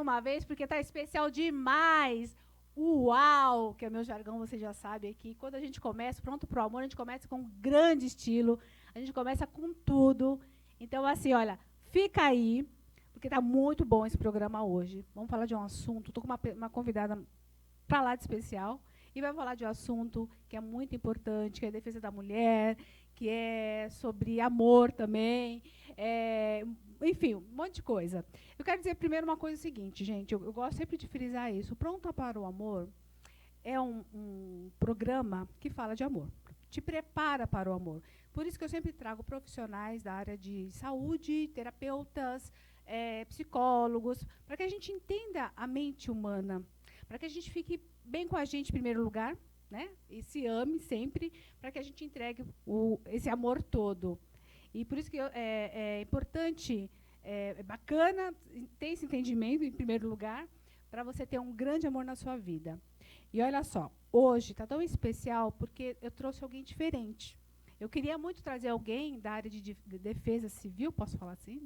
uma vez, porque tá especial demais. Uau! Que é meu jargão, você já sabe aqui. Quando a gente começa, Pronto pro Amor, a gente começa com um grande estilo. A gente começa com tudo. Então, assim, olha, fica aí, porque tá muito bom esse programa hoje. Vamos falar de um assunto. Estou com uma convidada para lá de especial. E vai falar de um assunto que é muito importante, que é a defesa da mulher, que é sobre amor também. Enfim, um monte de coisa. Eu quero dizer primeiro uma coisa seguinte, gente. Eu gosto sempre de frisar isso. Pronta para o Amor é um programa que fala de amor. Te prepara para o amor. Por isso que eu sempre trago profissionais da área de saúde, terapeutas, psicólogos, para que a gente entenda a mente humana, para que a gente fique bem com a gente em primeiro lugar, né? E se ame sempre, para que a gente entregue esse amor todo. E por isso que é importante, é bacana ter esse entendimento, em primeiro lugar, para você ter um grande amor na sua vida. E olha só, hoje está tão especial porque eu trouxe alguém diferente. Eu queria muito trazer alguém da área de defesa civil, posso falar assim?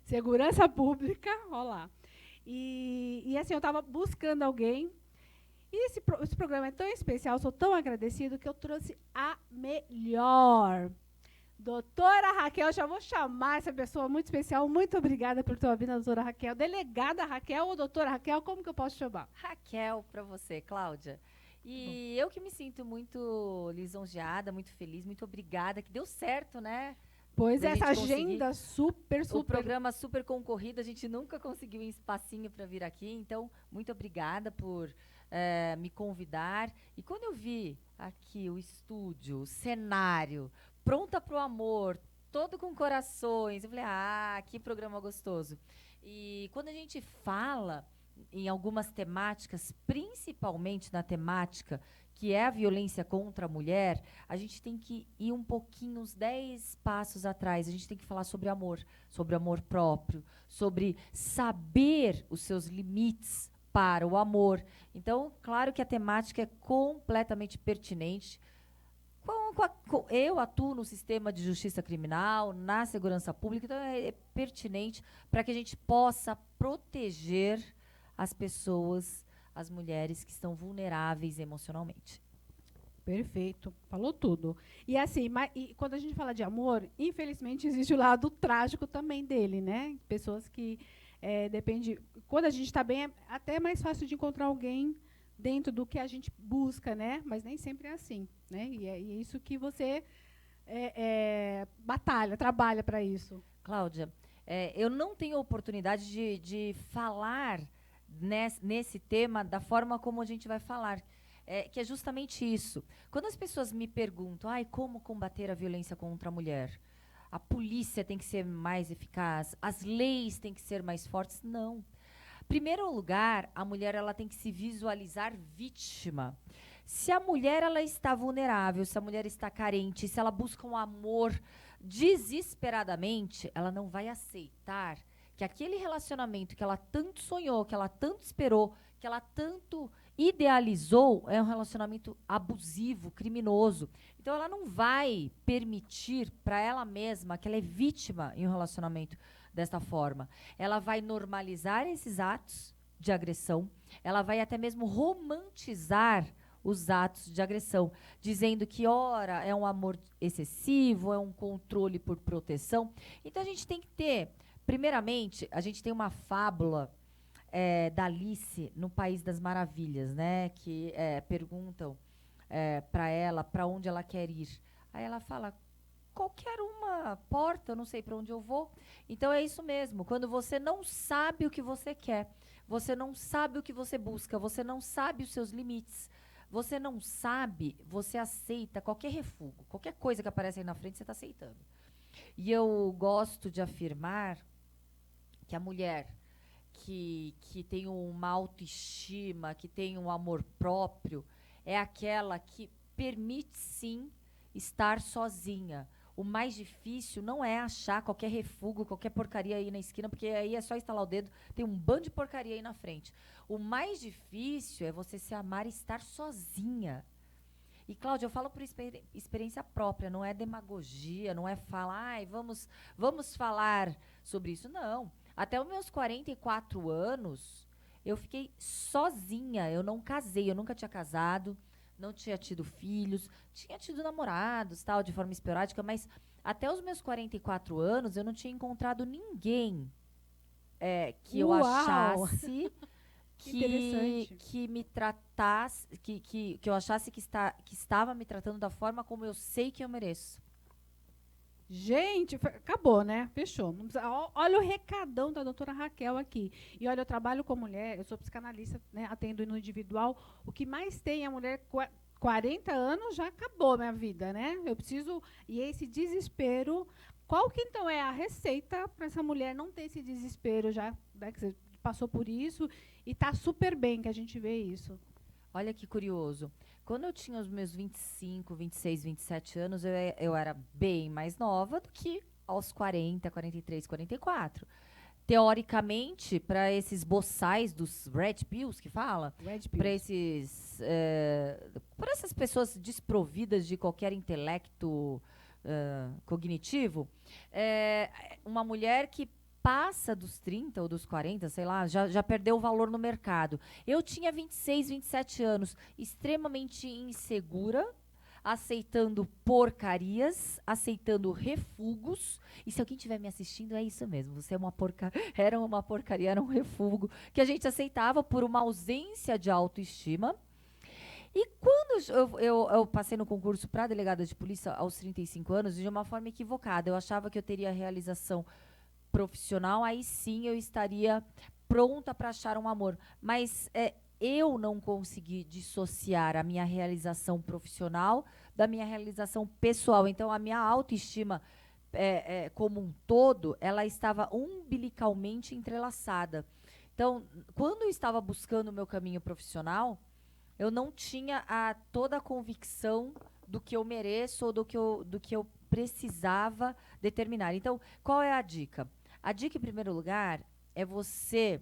Segurança pública, olha lá. E assim, eu estava buscando alguém. E esse programa é tão especial, sou tão agradecido que eu trouxe a melhor. Doutora Raquel, já vou chamar essa pessoa muito especial. Muito obrigada por tua vinda, doutora Raquel. Delegada Raquel ou doutora Raquel, como que eu posso chamar? Raquel, para você, Cláudia. E eu que me sinto muito lisonjeada, muito feliz, muito obrigada, que deu certo, né? Pois Da essa gente conseguir. agenda super. O programa super concorrido, a gente nunca conseguiu um espacinho para vir aqui, então muito obrigada por me convidar. E quando eu vi aqui o estúdio, o cenário, pronta para o amor, todo com corações, eu falei, que programa gostoso. E quando a gente fala em algumas temáticas, principalmente na temática que é a violência contra a mulher, a gente tem que ir um pouquinho, uns 10 passos atrás. A gente tem que falar sobre amor próprio, sobre saber os seus limites para o amor. Então, claro que a temática é completamente pertinente. Eu atuo no sistema de justiça criminal, na segurança pública, então é pertinente para que a gente possa proteger as pessoas, as mulheres que estão vulneráveis emocionalmente. Perfeito, falou tudo. E assim, e quando a gente fala de amor, infelizmente existe o lado trágico também dele, né? Pessoas que depende. Quando a gente está bem, é até mais fácil de encontrar alguém dentro do que a gente busca, né? Mas nem sempre é assim, né? E é isso que você batalha, trabalha para isso. Cláudia, eu não tenho oportunidade de falar nesse tema da forma como a gente vai falar. Que é justamente isso. Quando as pessoas me perguntam, como combater a violência contra a mulher? A polícia tem que ser mais eficaz? As leis têm que ser mais fortes? Não. Primeiro lugar, a mulher ela tem que se visualizar vítima. Se a mulher ela está vulnerável, se a mulher está carente, se ela busca um amor desesperadamente, ela não vai aceitar que aquele relacionamento que ela tanto sonhou, que ela tanto esperou, que ela tanto idealizou, é um relacionamento abusivo, criminoso. Então ela não vai permitir para ela mesma que ela é vítima em um relacionamento desta forma. Ela vai normalizar esses atos de agressão, ela vai até mesmo romantizar os atos de agressão, dizendo que, ora, é um amor excessivo, é um controle por proteção. Então, a gente tem que ter, primeiramente, a gente tem uma fábula da Alice no País das Maravilhas, né? Que perguntam para ela para onde ela quer ir. Aí ela fala, qualquer uma porta, eu não sei para onde eu vou. Então é isso mesmo, quando você não sabe o que você quer, você não sabe o que você busca, você não sabe os seus limites, você não sabe, você aceita qualquer refúgio, qualquer coisa que aparece aí na frente, você está aceitando. E eu gosto de afirmar que a mulher que tem uma autoestima, que tem um amor próprio, é aquela que permite sim estar sozinha. O mais difícil não é achar qualquer refúgio, qualquer porcaria aí na esquina, porque aí é só instalar o dedo, tem um bando de porcaria aí na frente. O mais difícil é você se amar e estar sozinha. E, Cláudia, eu falo por experiência própria, não é demagogia, não é falar, vamos falar sobre isso. Não. Até os meus 44 anos, eu fiquei sozinha. Eu não casei, eu nunca tinha casado, não tinha tido filhos, tinha tido namorados, tal, de forma esporádica, mas até os meus 44 anos, eu não tinha encontrado ninguém que eu Uau! achasse Que interessante. que me tratasse, que eu achasse que estava me tratando da forma como eu sei que eu mereço. Gente, acabou, né? Fechou. Não precisa, olha o recadão da doutora Raquel aqui. E olha, eu trabalho com mulher, eu sou psicanalista, né, atendo no individual. O que mais tem é a mulher 40 anos, já acabou minha vida, né? Eu preciso. E esse desespero. Qual que então é a receita para essa mulher não ter esse desespero já, né, que você passou por isso e está super bem que a gente vê isso? Olha que curioso. Quando eu tinha os meus 25, 26, 27 anos, eu era bem mais nova do que aos 40, 43, 44. Teoricamente, para esses boçais dos red pills que fala, Red para pills. para essas pessoas desprovidas de qualquer intelecto cognitivo, uma mulher que passa dos 30 ou dos 40, sei lá, já perdeu o valor no mercado. Eu tinha 26, 27 anos, extremamente insegura, aceitando porcarias, aceitando refugos. E se alguém estiver me assistindo, é isso mesmo. Você é uma era uma porcaria, era um refúgio que a gente aceitava por uma ausência de autoestima. E quando eu passei no concurso para delegada de polícia aos 35 anos, de uma forma equivocada, eu achava que eu teria realização profissional, aí sim eu estaria pronta para achar um amor. Mas eu não consegui dissociar a minha realização profissional da minha realização pessoal. Então, a minha autoestima como um todo, ela estava umbilicalmente entrelaçada. Então, quando eu estava buscando o meu caminho profissional, eu não tinha toda a convicção do que eu mereço ou do que eu precisava determinar. Então, qual é a dica? A dica, em primeiro lugar, é você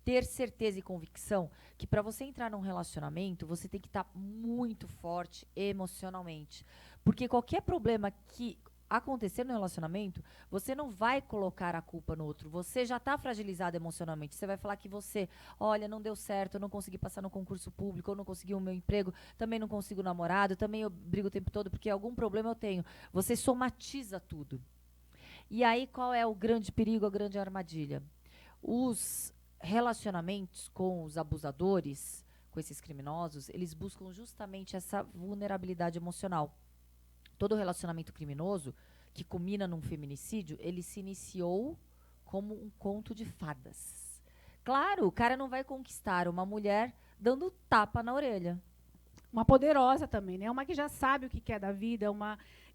ter certeza e convicção que para você entrar num relacionamento, você tem que estar muito forte emocionalmente. Porque qualquer problema que acontecer no relacionamento, você não vai colocar a culpa no outro. Você já está fragilizado emocionalmente. Você vai falar que você, olha, não deu certo, eu não consegui passar no concurso público, eu não consegui o meu emprego, também não consigo namorado, também eu brigo o tempo todo porque algum problema eu tenho. Você somatiza tudo. E aí qual é o grande perigo, a grande armadilha? Os relacionamentos com os abusadores, com esses criminosos, eles buscam justamente essa vulnerabilidade emocional. Todo relacionamento criminoso que culmina num feminicídio, ele se iniciou como um conto de fadas. Claro, o cara não vai conquistar uma mulher dando tapa na orelha. Uma poderosa também, né? Uma que já sabe o que quer da vida,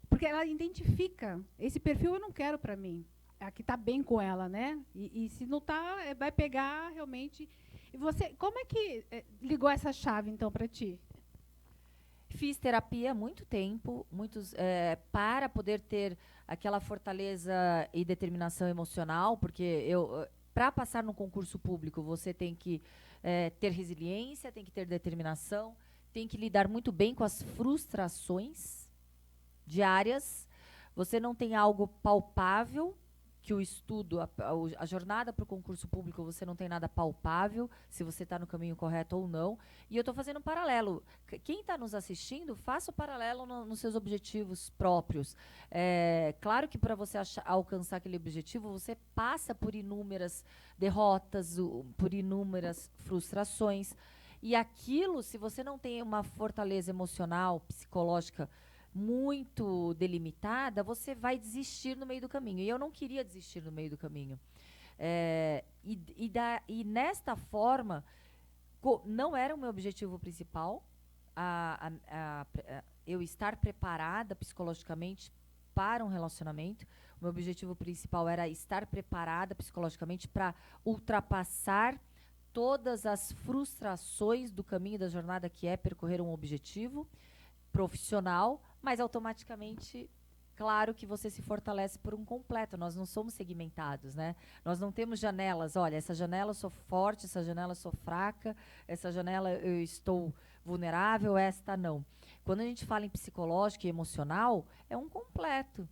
porque ela identifica esse perfil eu não quero para mim. A que está bem com ela, né? E se não está, vai pegar realmente. E você, como é que ligou essa chave então para ti? Fiz terapia há muito tempo, para poder ter aquela fortaleza e determinação emocional, porque para passar no concurso público, você tem que ter resiliência, tem que ter determinação, tem que lidar muito bem com as frustrações diárias. Você não tem algo palpável que o estudo, a jornada para o concurso público, você não tem nada palpável, se você está no caminho correto ou não. E eu estou fazendo um paralelo. Quem está nos assistindo, faça o paralelo nos seus objetivos próprios. Claro que para você alcançar aquele objetivo, você passa por inúmeras derrotas, por inúmeras frustrações. E aquilo, se você não tem uma fortaleza emocional, psicológica, muito delimitada, você vai desistir no meio do caminho. E eu não queria desistir no meio do caminho. E nesta forma, não era o meu objetivo principal eu estar preparada psicologicamente para um relacionamento. O meu objetivo principal era estar preparada psicologicamente para ultrapassar todas as frustrações do caminho da jornada que é percorrer um objetivo profissional, mas automaticamente, claro que você se fortalece por um completo. Nós não somos segmentados, né? Nós não temos janelas. Olha, essa janela eu sou forte, essa janela eu sou fraca, essa janela eu estou vulnerável, esta não. Quando a gente fala em psicológico e emocional, é um completo.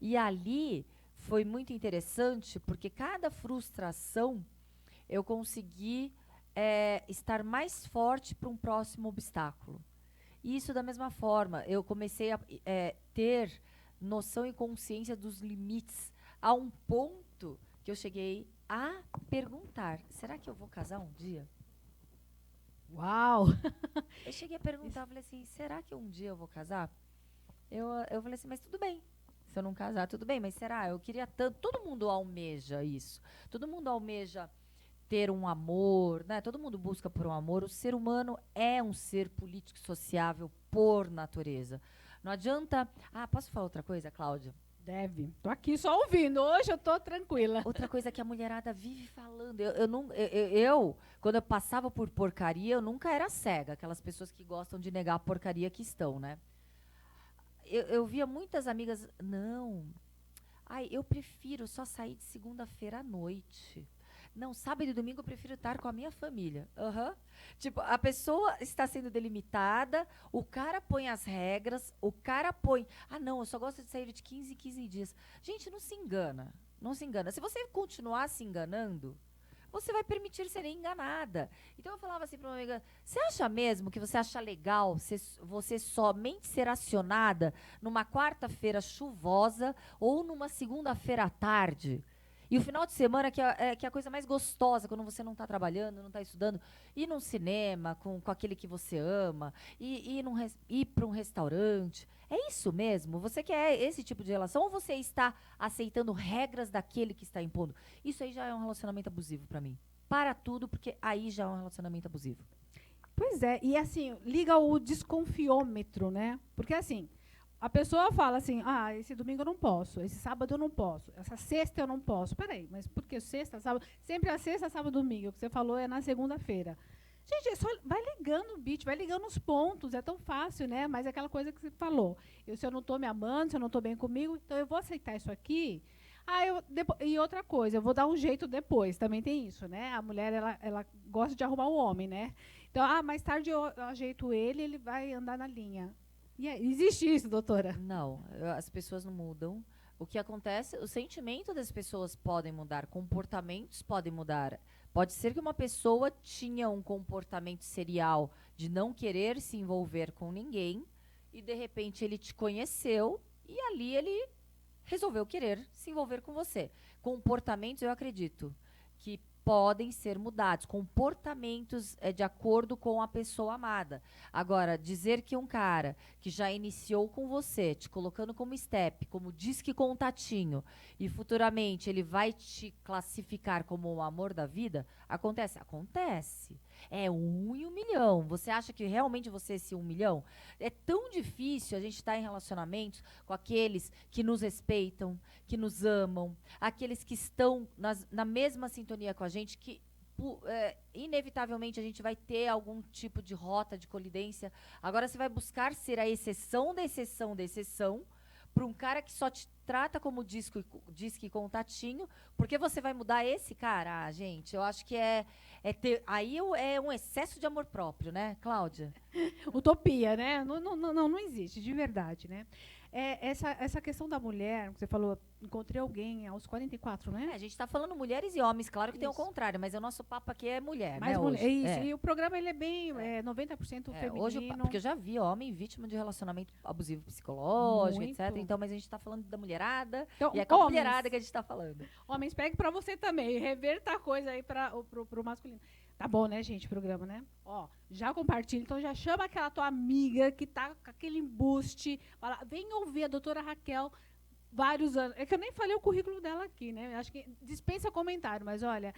E ali foi muito interessante, porque cada frustração eu consegui estar mais forte para um próximo obstáculo. E isso da mesma forma, eu comecei a ter noção e consciência dos limites a um ponto que eu cheguei a perguntar, será que eu vou casar um dia? Uau! Eu cheguei a perguntar, falei assim, será que um dia eu vou casar? Eu falei assim, mas tudo bem. Se eu não casar, tudo bem, mas será? Eu queria tanto. Todo mundo almeja isso. Todo mundo almeja ter um amor, né? Todo mundo busca por um amor. O ser humano é um ser político sociável por natureza. Não adianta. Ah, posso falar outra coisa, Cláudia? Deve. Tô aqui só ouvindo. Hoje eu tô tranquila. Outra coisa que a mulherada vive falando. Quando eu passava por porcaria, eu nunca era cega. Aquelas pessoas que gostam de negar a porcaria que estão, né? Eu via muitas amigas, não, ai, eu prefiro só sair de segunda-feira à noite. Não, sábado e domingo eu prefiro estar com a minha família. Aham. Tipo, a pessoa está sendo delimitada, o cara põe as regras, o cara põe, ah, não, eu só gosto de sair de 15 em 15 dias. Gente, não se engana, não se engana. Se você continuar se enganando, você vai permitir ser enganada. Então eu falava assim para uma amiga, você acha mesmo que você acha legal você somente ser acionada numa quarta-feira chuvosa ou numa segunda-feira à tarde? E o final de semana, que é a coisa mais gostosa, quando você não está trabalhando, não está estudando, ir num cinema com aquele que você ama, ir para um restaurante. É isso mesmo? Você quer esse tipo de relação ou você está aceitando regras daquele que está impondo? Isso aí já é um relacionamento abusivo para mim. Para tudo, porque aí já é um relacionamento abusivo. Pois é, e assim, liga o desconfiômetro, né? Porque assim, a pessoa fala assim, ah, esse domingo eu não posso, esse sábado eu não posso, essa sexta eu não posso. Peraí, mas por que sexta, sábado? Sempre a sexta, sábado, domingo. O que você falou é na segunda-feira. Gente, só vai ligando o beat, vai ligando os pontos, é tão fácil, né? Mas é aquela coisa que você falou. Se eu não estou me amando, se eu não estou bem comigo, então eu vou aceitar isso aqui. E outra coisa, eu vou dar um jeito depois, também tem isso, né? A mulher, ela gosta de arrumar o homem, né? Então, mais tarde eu ajeito ele vai andar na linha. Existe isso, doutora? Não, as pessoas não mudam. O que acontece, o sentimento das pessoas podem mudar, comportamentos podem mudar. Pode ser que uma pessoa tinha um comportamento serial de não querer se envolver com ninguém e, de repente, ele te conheceu e ali ele resolveu querer se envolver com você. Comportamentos, eu acredito, que podem ser mudados. Comportamentos de acordo com a pessoa amada. Agora, dizer que um cara que já iniciou com você, te colocando como step, como disque contatinho, e futuramente ele vai te classificar como o amor da vida, acontece? Acontece. É 1 em 1 milhão. Você acha que realmente você é esse 1 milhão? É tão difícil a gente estar em relacionamentos com aqueles que nos respeitam, que nos amam, aqueles que estão na mesma sintonia com a gente, que inevitavelmente a gente vai ter algum tipo de rota de colidência. Agora você vai buscar ser a exceção da exceção da exceção para um cara que só te trata como disque contatinho, porque você vai mudar esse cara? Ah, gente, eu acho que aí é um excesso de amor próprio, né, Cláudia? Utopia, né? Não existe, de verdade, né? Essa questão da mulher, que você falou, encontrei alguém aos 44, né? A gente está falando mulheres e homens, claro que Isso. tem o contrário, mas o nosso papo aqui é mulher, Mais né, mulher, hoje. isso. E o programa ele é bem 90% feminino. Hoje, porque eu já vi homem vítima de relacionamento abusivo psicológico, Muito. etc. Então, mas a gente está falando da mulherada, Então, e é com a homens. mulherada que a gente está falando. Homens, pegue pra você também. Reverta a coisa aí pro masculino. Tá bom, né, gente, o programa, né? Ó, já compartilha. Então, já chama aquela tua amiga que tá com aquele embuste. Fala, vem ouvir a doutora Raquel vários anos. É que eu nem falei o currículo dela aqui, né? Acho que dispensa comentário, mas olha,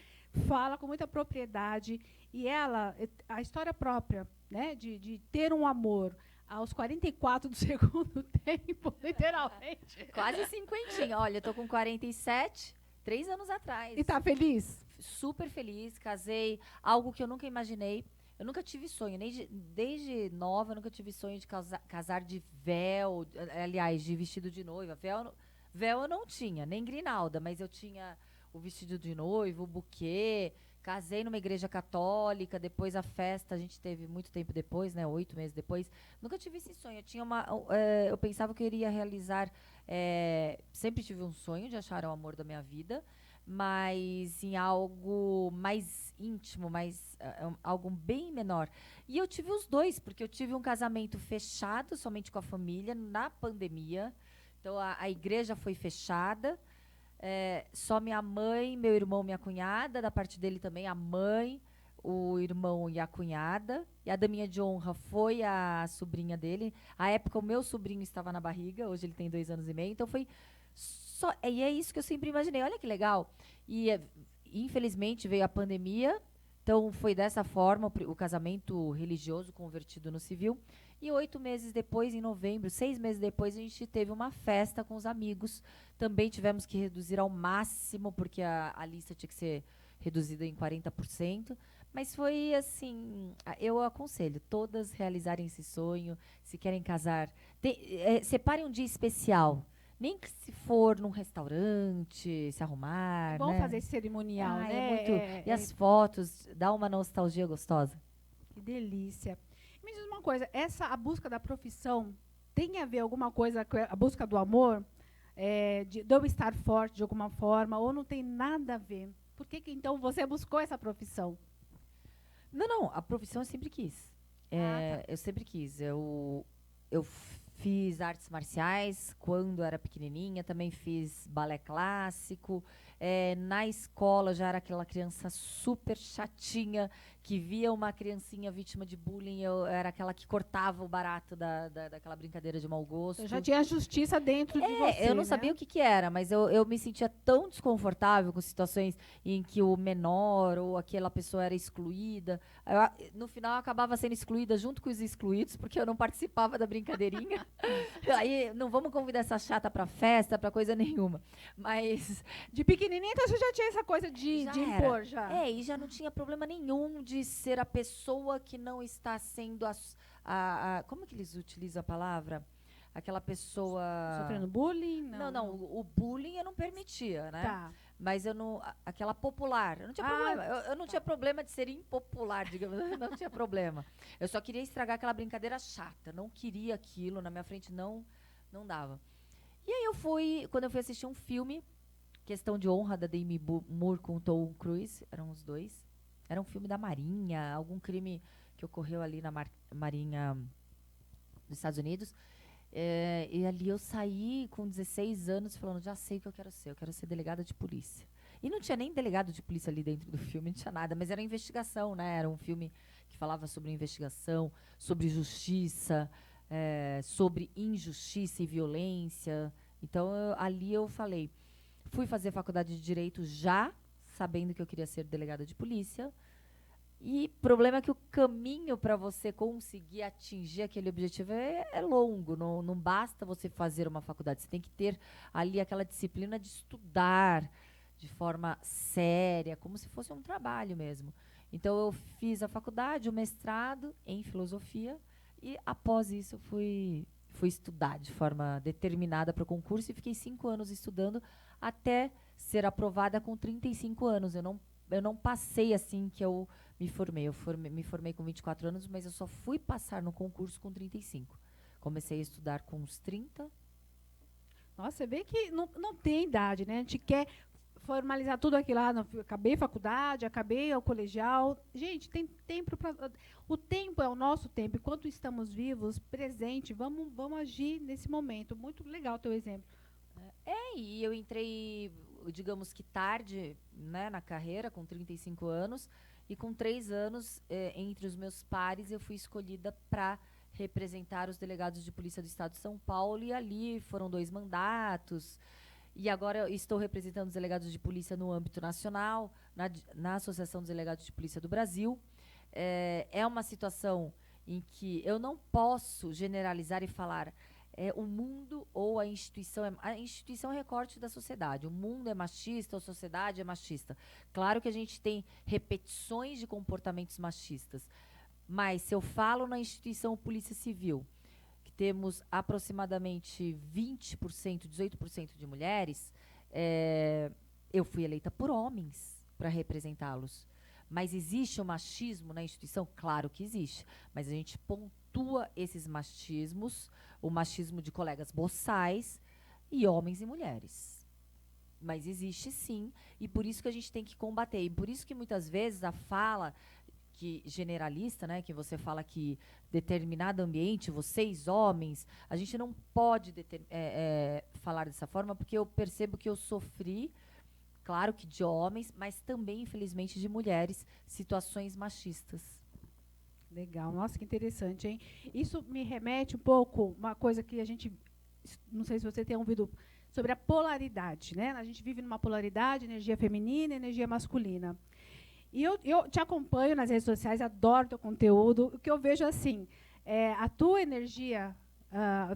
fala com muita propriedade. E ela, a história própria, né, de ter um amor aos 44 do segundo tempo, literalmente. Quase 50. Olha, eu tô com 47, 3 anos atrás. E tá feliz? Super feliz, casei, algo que eu nunca imaginei. Eu nunca tive sonho, desde nova, eu nunca tive sonho de casar de véu, aliás, de vestido de noiva. Véu eu não tinha, nem grinalda, mas eu tinha o vestido de noivo, o buquê, Casei numa igreja católica, depois a festa a gente teve muito tempo depois, né? 8 meses depois. Nunca tive esse sonho. Eu pensava que eu iria realizar. Sempre tive um sonho de achar o amor da minha vida, mas em algo mais íntimo, algo bem menor. E eu tive os dois, porque eu tive um casamento fechado, somente com a família, na pandemia. Então a igreja foi fechada. Só minha mãe, meu irmão, minha cunhada, da parte dele também a mãe, o irmão e a cunhada. E a daminha de honra foi a sobrinha dele. À época, o meu sobrinho estava na barriga, hoje ele tem 2 anos e meio. Então foi só. E é isso que eu sempre imaginei. Olha que legal. Infelizmente veio a pandemia. Então foi dessa forma o casamento religioso convertido no civil. E 8 meses depois, em novembro, 6 meses depois, a gente teve uma festa com os amigos. Também tivemos que reduzir ao máximo, porque a lista tinha que ser reduzida em 40%. Mas foi assim, eu aconselho todas realizarem esse sonho, se querem casar. Separem um dia especial. Nem que se for num restaurante, se arrumar, Vamos né? fazer esse cerimonial, Ah, né? é muito. E as fotos, dá uma nostalgia gostosa. Que delícia. Me diz uma coisa, a busca da profissão tem a ver alguma coisa com a busca do amor? De eu estar forte de alguma forma, ou não tem nada a ver? Por que então você buscou essa profissão? Não, a profissão eu sempre quis. Tá. Eu sempre quis. Eu fiz artes marciais quando era pequenininha, também fiz balé clássico. Na escola já era aquela criança super chatinha que via uma criancinha vítima de bullying, eu era aquela que cortava o barato daquela brincadeira de mau gosto. Eu já tinha a justiça dentro de você, Eu não sabia o que era, mas eu me sentia tão desconfortável com situações em que o menor ou aquela pessoa era excluída. No final, eu acabava sendo excluída junto com os excluídos, porque eu não participava da brincadeirinha. Aí, não vamos convidar essa chata pra festa, pra coisa nenhuma. Mas de pequenininha, então você já tinha essa coisa de impor, já. E já não tinha problema nenhum de ser a pessoa que não está sendo como que eles utilizam a palavra? Aquela pessoa... Sofrendo bullying? Não. O bullying eu não permitia, né? Tá. Mas eu não... Aquela popular. Eu não tinha problema. Eu não tinha problema de ser impopular, digamos. Não tinha problema. Eu só queria estragar aquela brincadeira chata. Não queria aquilo. Na minha frente não dava. E aí quando eu fui assistir um filme, Questão de Honra, da Demi Moore com Tom Cruise, eram os dois. Era um filme da Marinha, algum crime que ocorreu ali na Marinha dos Estados Unidos. E ali eu saí com 16 anos falando, já sei o que eu quero ser delegada de polícia. E não tinha nem delegado de polícia ali dentro do filme, não tinha nada, mas era investigação, né? Era um filme que falava sobre investigação, sobre justiça, sobre injustiça e violência. Então, ali eu falei, fui fazer faculdade de Direito já sabendo que eu queria ser delegada de polícia. E o problema é que o caminho para você conseguir atingir aquele objetivo é longo. Não basta você fazer uma faculdade. Você tem que ter ali aquela disciplina de estudar de forma séria, como se fosse um trabalho mesmo. Então, eu fiz a faculdade, o mestrado em filosofia. E, após isso, fui estudar de forma determinada para o concurso. E fiquei 5 anos estudando até ser aprovada com 35 anos. Eu não passei assim que eu me formei. Me formei com 24 anos, mas eu só fui passar no concurso com 35. Comecei a estudar com uns 30. Nossa, você vê que não tem idade, né? A gente quer formalizar tudo aquilo lá. Acabei a faculdade, acabei o colegial. Gente, tem tempo para... O tempo é o nosso tempo. Enquanto estamos vivos, presente, vamos agir nesse momento. Muito legal o teu exemplo. E eu entrei, digamos que tarde, né, na carreira, com 35 anos. E com 3 anos, entre os meus pares, eu fui escolhida para representar os delegados de polícia do Estado de São Paulo. E ali foram 2 mandatos. E agora eu estou representando os delegados de polícia no âmbito nacional, na Associação dos Delegados de Polícia do Brasil. É uma situação em que eu não posso generalizar e falar o mundo ou a instituição é recorte da sociedade. O mundo é machista, a sociedade é machista. Claro que a gente tem repetições de comportamentos machistas, mas se eu falo na instituição Polícia Civil, que temos aproximadamente 20%, 18% de mulheres, eu fui eleita por homens para representá-los. Mas existe o machismo na instituição? Claro que existe. Mas a gente pontua esses machismos, o machismo de colegas boçais e homens e mulheres. Mas existe sim, e por isso que a gente tem que combater. E por isso que muitas vezes a fala que generalista, né, que você fala que determinado ambiente, vocês homens, a gente não pode falar dessa forma, porque eu percebo que eu sofri, claro que de homens, mas também, infelizmente, de mulheres, situações machistas. Legal, nossa, que interessante, hein? Isso me remete um pouco, uma coisa que a gente, não sei se você tem ouvido, sobre a polaridade, né? A gente vive numa polaridade, energia feminina e energia masculina. E eu te acompanho nas redes sociais, adoro teu conteúdo. O que eu vejo assim, a tua energia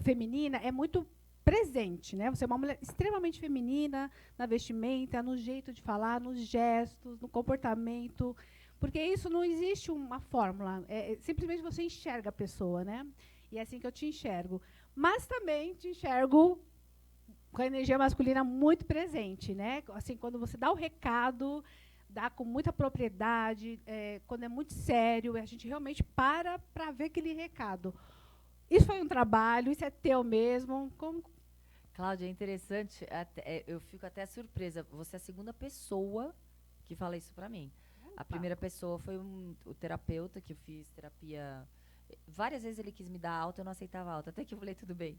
feminina é muito presente, né? Você é uma mulher extremamente feminina na vestimenta, no jeito de falar, nos gestos, no comportamento, porque isso não existe uma fórmula. Simplesmente você enxerga a pessoa, né? E é assim que eu te enxergo. Mas também te enxergo com a energia masculina muito presente, né? Assim, quando você dá o recado, dá com muita propriedade, quando é muito sério, a gente realmente para ver aquele recado. Isso foi um trabalho, isso é teu mesmo? Como? Cláudia, é interessante, eu fico até surpresa. Você é a segunda pessoa que fala isso para mim. A primeira pessoa foi o terapeuta, que eu fiz terapia. Várias vezes ele quis me dar alta, eu não aceitava alta, até que eu falei, tudo bem.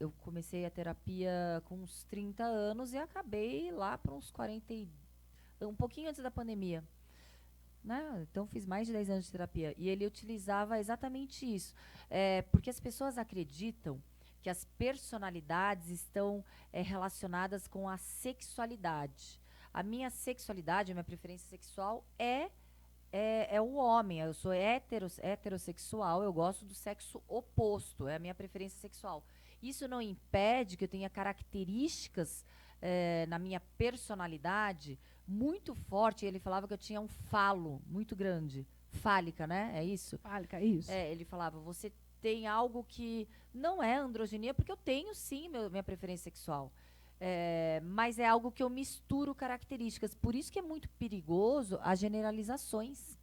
Eu comecei a terapia com uns 30 anos e acabei lá para uns 40, um pouquinho antes da pandemia. Né? Então, fiz mais de 10 anos de terapia. E ele utilizava exatamente isso. Porque as pessoas acreditam que as personalidades estão relacionadas com a sexualidade. A minha sexualidade, a minha preferência sexual é o homem. Eu sou heterossexual, eu gosto do sexo oposto, é a minha preferência sexual. Isso não impede que eu tenha características na minha personalidade muito forte. Ele falava que eu tinha um falo muito grande. Fálica, né? É isso? Fálica, isso. Ele falava, você tem algo que não é androginia, porque eu tenho sim minha preferência sexual. Mas é algo que eu misturo características. Por isso que é muito perigoso as generalizações.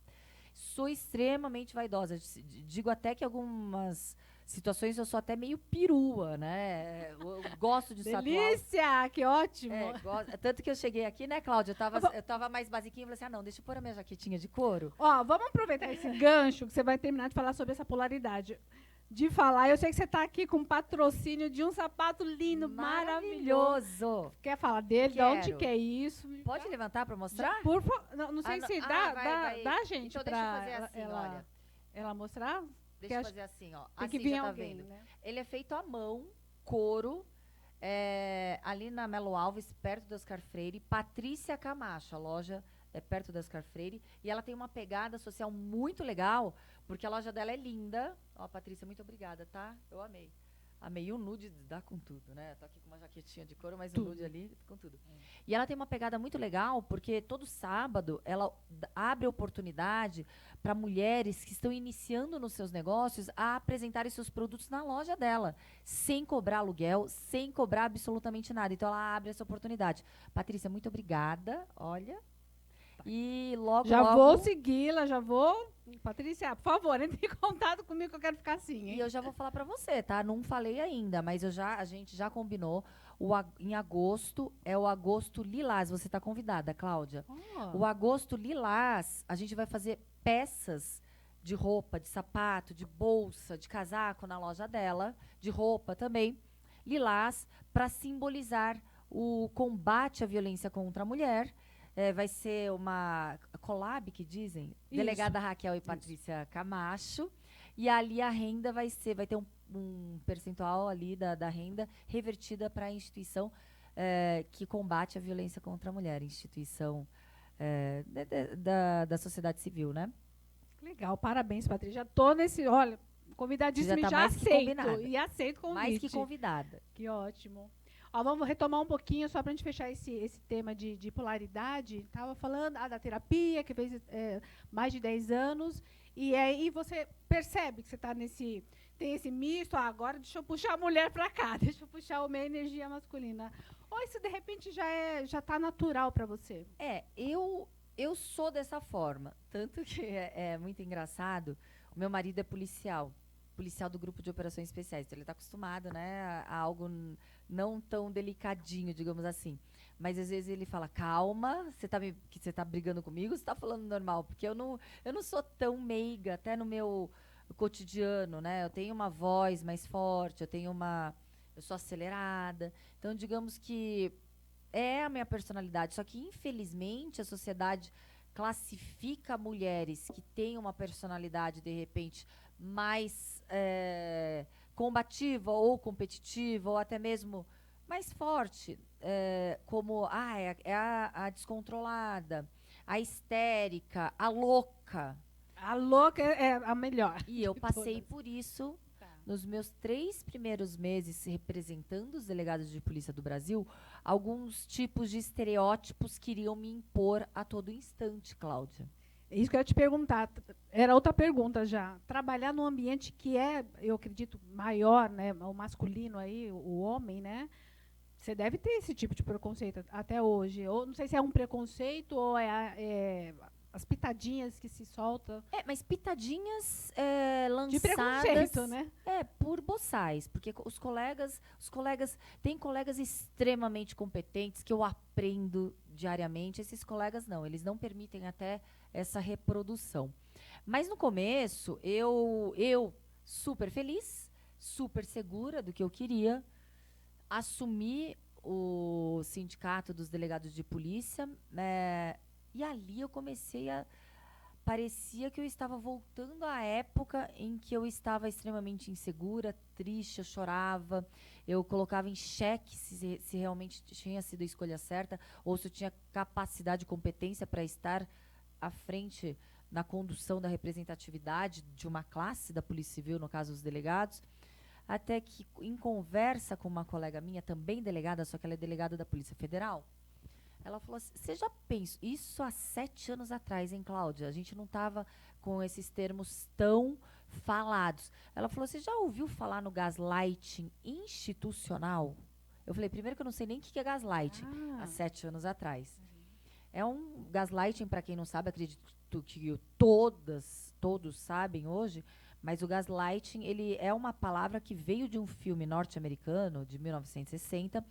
Sou extremamente vaidosa. Digo até que algumas situações eu sou até meio perua, né? Eu gosto de salto alto. Delícia! Que ótimo! Tanto que eu cheguei aqui, né, Cláudia? Eu tava mais basiquinha e falei assim, não, deixa eu pôr a minha jaquetinha de couro. Vamos aproveitar esse gancho que você vai terminar de falar sobre essa polaridade. Eu sei que você está aqui com um patrocínio de um sapato lindo, maravilhoso. Quer falar dele? Quero. De onde que é isso? Pode levantar para mostrar? Por favor. Não sei se dá, gente, então deixa eu fazer assim, olha. Ela mostrar? Deixa eu fazer assim, ó. Tem assim que vir já tá alguém, vendo. né? Ele é feito à mão, couro, ali na Melo Alves, perto do Oscar Freire. Patrícia Camacho, a loja é perto do Oscar Freire. E ela tem uma pegada social muito legal, porque a loja dela é linda. Ó, Patrícia, muito obrigada, tá? Eu amei. Amei. O nude dá com tudo, né? Tô aqui com uma jaquetinha de couro, mas o nude ali com tudo. E ela tem uma pegada muito legal, porque todo sábado ela abre oportunidade para mulheres que estão iniciando nos seus negócios a apresentarem seus produtos na loja dela, sem cobrar aluguel, sem cobrar absolutamente nada. Então ela abre essa oportunidade. Patrícia, muito obrigada. Olha. E logo vou segui-la, Patrícia, por favor, entre em contato comigo que eu quero ficar assim, hein? E eu já vou falar pra você, tá? Não falei ainda, mas a gente já combinou. Em agosto, é o Agosto Lilás. Você tá convidada, Cláudia. O Agosto Lilás, a gente vai fazer peças de roupa, de sapato, de bolsa, de casaco na loja dela, de roupa também. Lilás, para simbolizar o combate à violência contra a mulher. Vai ser uma collab, que dizem, isso. Delegada Raquel e Patrícia Camacho. E ali a renda vai ter um percentual ali da renda revertida para a instituição que combate a violência contra a mulher, instituição da sociedade civil, né? Legal, parabéns, Patrícia. Já tô convidadíssima, já aceito. E aceito o convite. Mais que convidada. Que ótimo. Vamos retomar um pouquinho, só para a gente fechar esse tema de polaridade. Estava falando da terapia, que fez mais de 10 anos. E aí você percebe que você tem esse misto. Agora deixa eu puxar a mulher para cá, deixa eu puxar uma energia masculina. Ou isso, de repente, já está natural para você? Eu eu sou dessa forma. Tanto que é muito engraçado. O meu marido é policial do grupo de operações especiais. Então ele está acostumado, né, a algo não tão delicadinho, digamos assim. Mas às vezes ele fala, calma, você tá brigando comigo, você tá falando normal, porque eu não sou tão meiga, até no meu cotidiano, né? Eu tenho uma voz mais forte, eu sou acelerada. Então, digamos que é a minha personalidade, só que infelizmente a sociedade classifica mulheres que têm uma personalidade de repente mais combativa ou competitiva ou até mesmo mais forte, como a descontrolada, a histérica, a louca. A louca é a melhor. E eu de passei todas. por isso Tá. nos meus 3 primeiros meses representando os delegados de polícia do Brasil. Alguns tipos de estereótipos queriam me impor a todo instante, Cláudia. É isso que eu ia te perguntar. Era outra pergunta já. Trabalhar num ambiente que é, eu acredito, maior, né? O masculino aí, o homem, né? Você deve ter esse tipo de preconceito até hoje. Ou não sei se é um preconceito ou é as pitadinhas que se soltam. Mas pitadinhas De lançadas preconceito, né? por boçais, porque tem colegas extremamente competentes que eu aprendo diariamente. Esses colegas não, eles não permitem até essa reprodução. Mas no começo, eu super feliz, super segura do que eu queria, assumi o sindicato dos delegados de polícia, e ali eu comecei a. Parecia que eu estava voltando à época em que eu estava extremamente insegura, triste, eu chorava, eu colocava em xeque se realmente tinha sido a escolha certa ou se eu tinha capacidade e competência para estar à frente na condução da representatividade de uma classe da Polícia Civil, no caso os delegados. Até que, em conversa com uma colega minha, também delegada, só que ela é delegada da Polícia Federal, ela falou assim, você já pensou, isso há 7 anos atrás, hein, Cláudia? A gente não estava com esses termos tão falados. Ela falou, você já ouviu falar no gaslighting institucional? Eu falei, primeiro que eu não sei nem o que é gaslighting, há 7 anos atrás. É um gaslighting, para quem não sabe, acredito que todos sabem hoje, mas o gaslighting, ele é uma palavra que veio de um filme norte-americano, de 1960,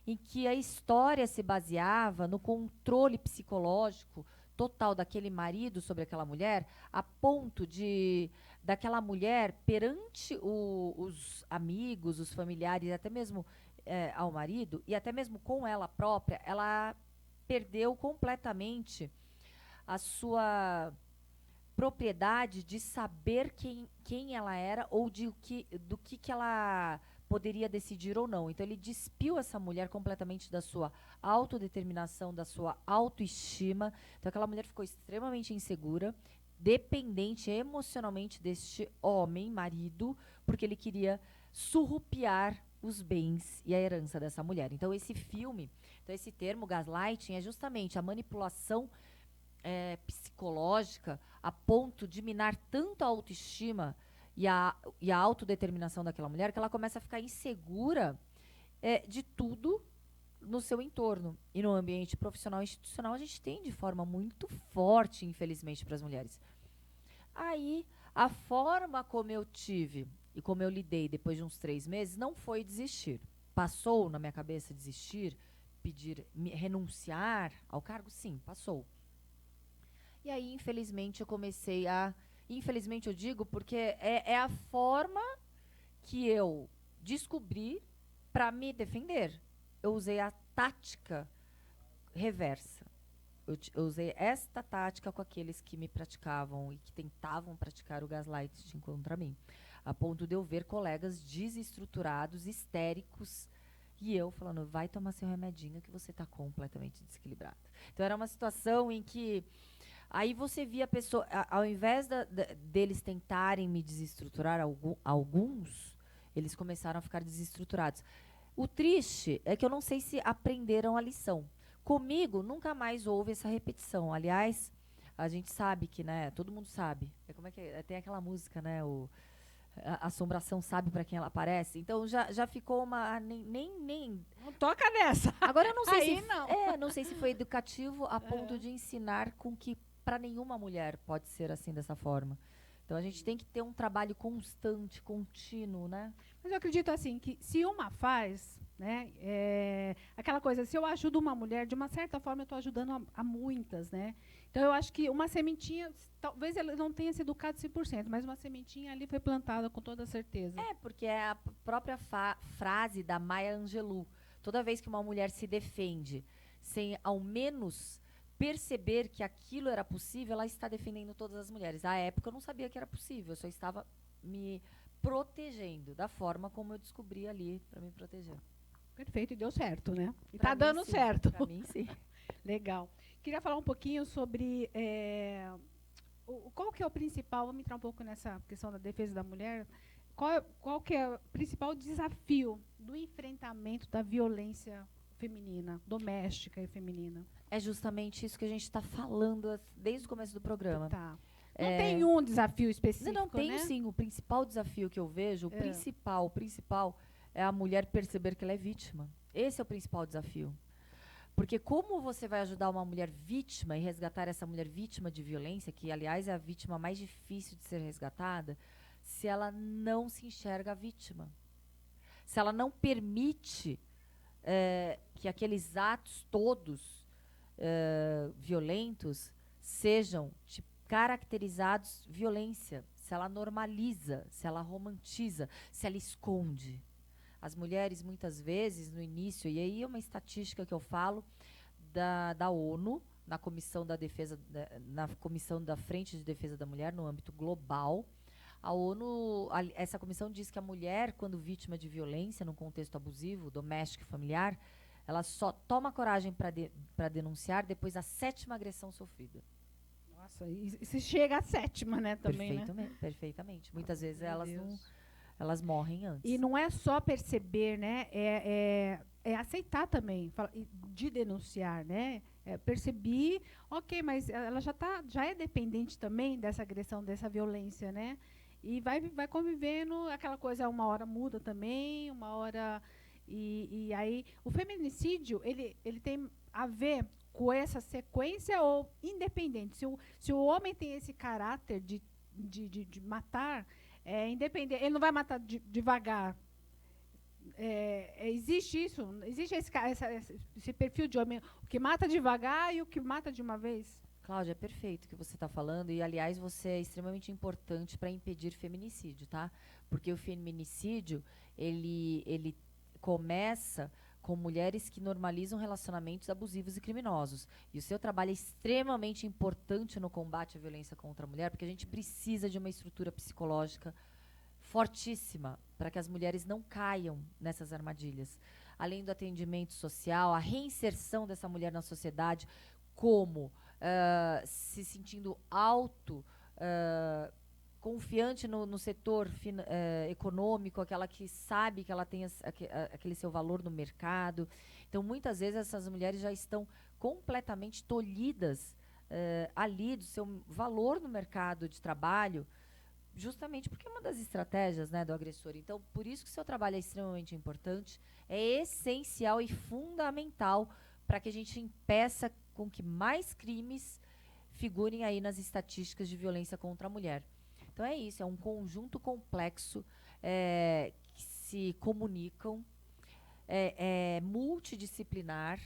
em que a história se baseava no controle psicológico total daquele marido sobre aquela mulher, a ponto de daquela mulher perante os amigos, os familiares, até mesmo ao marido, e até mesmo com ela própria, ela perdeu completamente a sua propriedade de saber quem ela era ou do que ela poderia decidir ou não. Então ele despiu essa mulher completamente da sua autodeterminação, da sua autoestima. Então aquela mulher ficou extremamente insegura, dependente emocionalmente deste homem, marido, porque ele queria surrupiar os bens e a herança dessa mulher. Então esse termo gaslighting é justamente a manipulação psicológica a ponto de minar tanto a autoestima e a autodeterminação daquela mulher que ela começa a ficar insegura de tudo no seu entorno. E no ambiente profissional e institucional a gente tem de forma muito forte, infelizmente, para as mulheres. Aí, a forma como eu tive e como eu lidei depois de uns 3 meses não foi desistir. Passou na minha cabeça desistir, renunciar ao cargo? Sim, passou. E aí, infelizmente, eu comecei a... Infelizmente, eu digo porque é a forma que eu descobri para me defender. Eu usei a tática reversa. Eu usei esta tática com aqueles que me praticavam e que tentavam praticar o gaslighting contra mim. A ponto de eu ver colegas desestruturados, histéricos, e eu falando, vai tomar seu remedinho que você está completamente desequilibrado. Então, era uma situação em que... Aí você via a pessoa, ao invés deles tentarem me desestruturar, alguns, eles começaram a ficar desestruturados. O triste é que eu não sei se aprenderam a lição. Comigo, nunca mais houve essa repetição. Aliás, a gente sabe que, né, todo mundo sabe. Como é que é? Tem aquela música, né, a assombração sabe para quem ela aparece. Então já ficou uma nem. Não toca nessa. Agora eu não sei Aí se não. não sei se foi educativo a ponto de ensinar com que para nenhuma mulher pode ser assim dessa forma. Então a gente tem que ter um trabalho constante, contínuo, né? Mas eu acredito assim que se uma faz, né, aquela coisa, se eu ajudo uma mulher, de uma certa forma eu estou ajudando a muitas, né? Então eu acho que uma sementinha, talvez ela não tenha se educado 100%, mas uma sementinha ali foi plantada com toda certeza. Porque é a própria frase da Maya Angelou. Toda vez que uma mulher se defende sem ao menos perceber que aquilo era possível, ela está defendendo todas as mulheres. À época eu não sabia que era possível, eu só estava me protegendo da forma como eu descobri ali para me proteger. Perfeito, e deu certo, né? E Pra tá mim, dando sim. certo. Para mim, sim. Legal. Queria falar um pouquinho sobre qual que é o principal, vamos entrar um pouco nessa questão da defesa da mulher, qual que é o principal desafio do enfrentamento da violência feminina, doméstica e feminina? É justamente isso que a gente está falando desde o começo do programa. Tá. Não tem um desafio específico, Não, tem né? sim. O principal desafio que eu vejo, o principal é a mulher perceber que ela é vítima. Esse é o principal desafio. Porque como você vai ajudar uma mulher vítima e resgatar essa mulher vítima de violência, que, aliás, é a vítima mais difícil de ser resgatada, se ela não se enxerga vítima? Se ela não permite que aqueles atos todos violentos sejam caracterizados violência, se ela normaliza, se ela romantiza, se ela esconde. As mulheres, muitas vezes, no início, e aí é uma estatística que eu falo da ONU, na Comissão da Defesa, na Comissão da Frente de Defesa da Mulher, no âmbito global. A ONU, essa comissão diz que a mulher, quando vítima de violência, num contexto abusivo, doméstico e familiar, ela só toma coragem para denunciar depois da 7ª agressão sofrida. Nossa, e se chega à 7ª, né, também, Perfeitamente. Muitas vezes elas morrem antes. E não é só perceber, né? É aceitar também, de denunciar, né? Perceber, ok, mas ela já é dependente também dessa agressão, dessa violência, né? E vai convivendo, aquela coisa, uma hora muda também, uma hora... E aí, o feminicídio, ele tem a ver com essa sequência ou independente? Se o homem tem esse caráter de matar... independente, ele não vai matar devagar. Existe isso? Existe esse perfil de homem, o que mata devagar e o que mata de uma vez? Cláudia, é perfeito o que você está falando e, aliás, você é extremamente importante para impedir feminicídio, tá? Porque o feminicídio, ele começa com mulheres que normalizam relacionamentos abusivos e criminosos. E o seu trabalho é extremamente importante no combate à violência contra a mulher, porque a gente precisa de uma estrutura psicológica fortíssima para que as mulheres não caiam nessas armadilhas. Além do atendimento social, a reinserção dessa mulher na sociedade, como se sentindo confiante no setor econômico, aquela que sabe que ela tem aquele seu valor no mercado. Então, muitas vezes, essas mulheres já estão completamente tolhidas ali do seu valor no mercado de trabalho, justamente porque é uma das estratégias, né, do agressor. Então, por isso que o seu trabalho é extremamente importante, é essencial e fundamental para que a gente impeça com que mais crimes figurem aí nas estatísticas de violência contra a mulher. Então é isso, é um conjunto complexo que se comunicam, multidisciplinar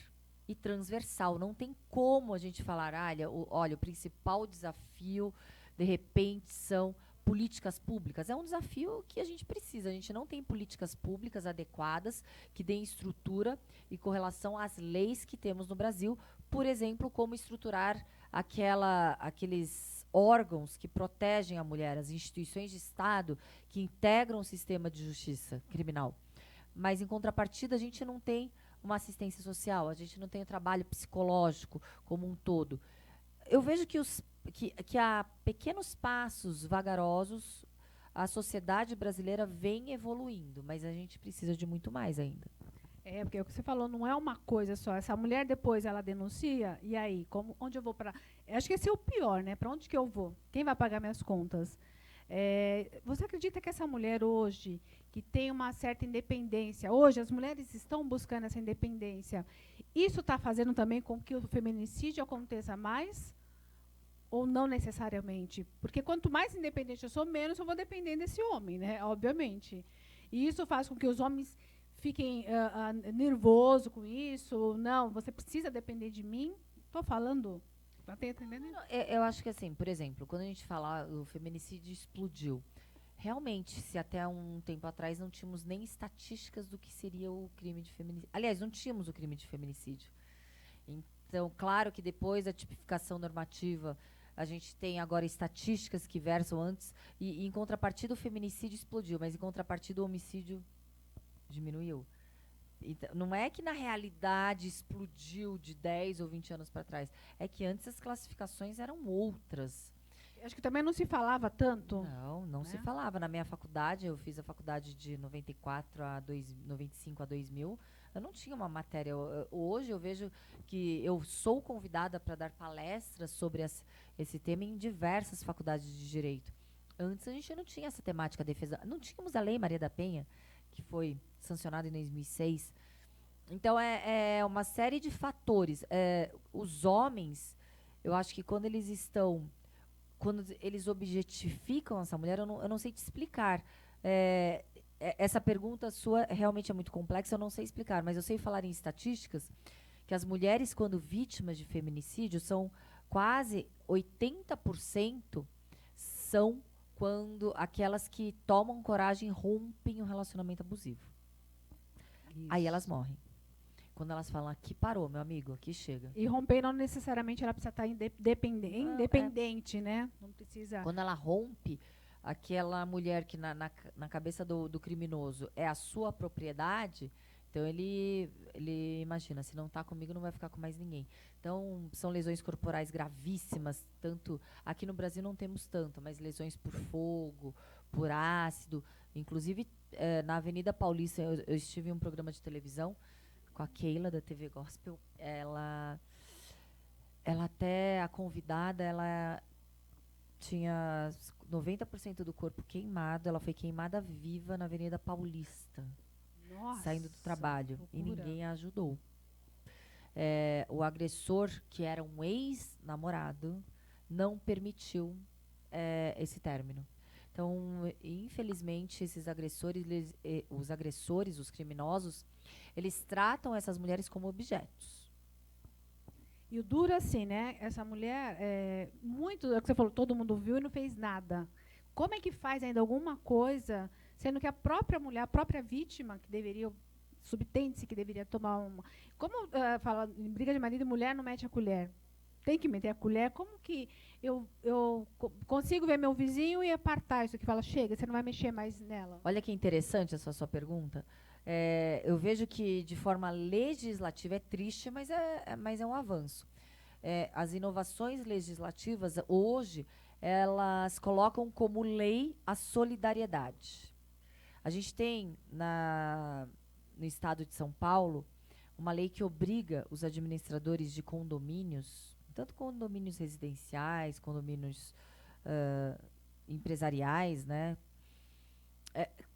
e transversal. Não tem como a gente falar, olha, o principal desafio, de repente, são políticas públicas. É um desafio que a gente precisa. A gente não tem políticas públicas adequadas que deem estrutura e correlação às leis que temos no Brasil. Por exemplo, como estruturar aqueles órgãos que protegem a mulher, as instituições de Estado que integram o sistema de justiça criminal. Mas, em contrapartida, a gente não tem uma assistência social, a gente não tem o trabalho psicológico como um todo. Eu vejo que a pequenos passos vagarosos a sociedade brasileira vem evoluindo, mas a gente precisa de muito mais ainda. Porque o que você falou não é uma coisa só. Essa mulher depois ela denuncia, e aí, onde eu vou para? Acho que esse é o pior, né? Para onde que eu vou? Quem vai pagar minhas contas? Você acredita que essa mulher hoje, que tem uma certa independência, hoje as mulheres estão buscando essa independência, isso está fazendo também com que o feminicídio aconteça mais? Ou não necessariamente? Porque quanto mais independente eu sou, menos eu vou depender desse homem, né? Obviamente. E isso faz com que os homens fiquem nervosos com isso. Não, você precisa depender de mim. Estou falando. Está entendendo? Eu acho que assim, por exemplo, quando a gente fala o feminicídio explodiu, realmente, se até um tempo atrás não tínhamos nem estatísticas do que seria o crime de feminicídio. Aliás, não tínhamos o crime de feminicídio. Então, claro que depois da tipificação normativa, a gente tem agora estatísticas que versam antes, e em contrapartida o feminicídio explodiu, mas em contrapartida o homicídio diminuiu. Então, não é que na realidade explodiu de 10 ou 20 anos para trás, é que antes as classificações eram outras. Acho que também não se falava tanto. Não se falava. Na minha faculdade, eu fiz a faculdade de 95 a 2000, eu não tinha uma matéria. Hoje eu vejo que eu sou convidada para dar palestras sobre esse tema em diversas faculdades de direito. Antes a gente não tinha essa temática defesa. Não tínhamos a Lei Maria da Penha, que foi sancionada em 2006. Então, é uma série de fatores. Os homens, eu acho que quando eles objetificam essa mulher, eu não sei te explicar. Essa pergunta sua realmente é muito complexa, eu não sei explicar, mas eu sei falar em estatísticas que as mulheres, quando vítimas de feminicídio, são quase 80% são quando aquelas que tomam coragem rompem um relacionamento abusivo. Isso. Aí elas morrem. Quando elas falam, aqui parou, meu amigo, aqui chega. E romper não necessariamente ela precisa estar independente, né? Não precisa. Quando ela rompe, aquela mulher que na cabeça do criminoso é a sua propriedade, então ele imagina, se não está comigo, não vai ficar com mais ninguém. Então, são lesões corporais gravíssimas, tanto aqui no Brasil não temos tanto, mas lesões por fogo, por ácido. Inclusive, na Avenida Paulista, eu estive em um programa de televisão com a Keila, da TV Gospel. Ela até, a convidada, ela tinha 90% do corpo queimado. Ela foi queimada viva na Avenida Paulista. Nossa, saindo do trabalho. loucura. E ninguém a ajudou. O agressor, que era um ex-namorado, não permitiu esse término. Então, infelizmente, esses agressores, os criminosos, eles tratam essas mulheres como objetos. E o duro assim, né? Essa mulher, muito, é o que você falou, todo mundo viu e não fez nada. Como é que faz ainda alguma coisa, sendo que a própria mulher, a própria vítima, que deveria, subtende-se que deveria tomar uma... Como fala, em briga de marido e mulher não mete a colher? Tem que meter a colher. Como que eu consigo ver meu vizinho e apartar isso aqui? Fala, chega, você não vai mexer mais nela. Olha que interessante essa sua pergunta. Eu vejo que, de forma legislativa, é triste, mas é um avanço. As inovações legislativas, hoje, elas colocam como lei a solidariedade. A gente tem, no estado de São Paulo, uma lei que obriga os administradores de condomínios, tanto condomínios residenciais, condomínios empresariais, né,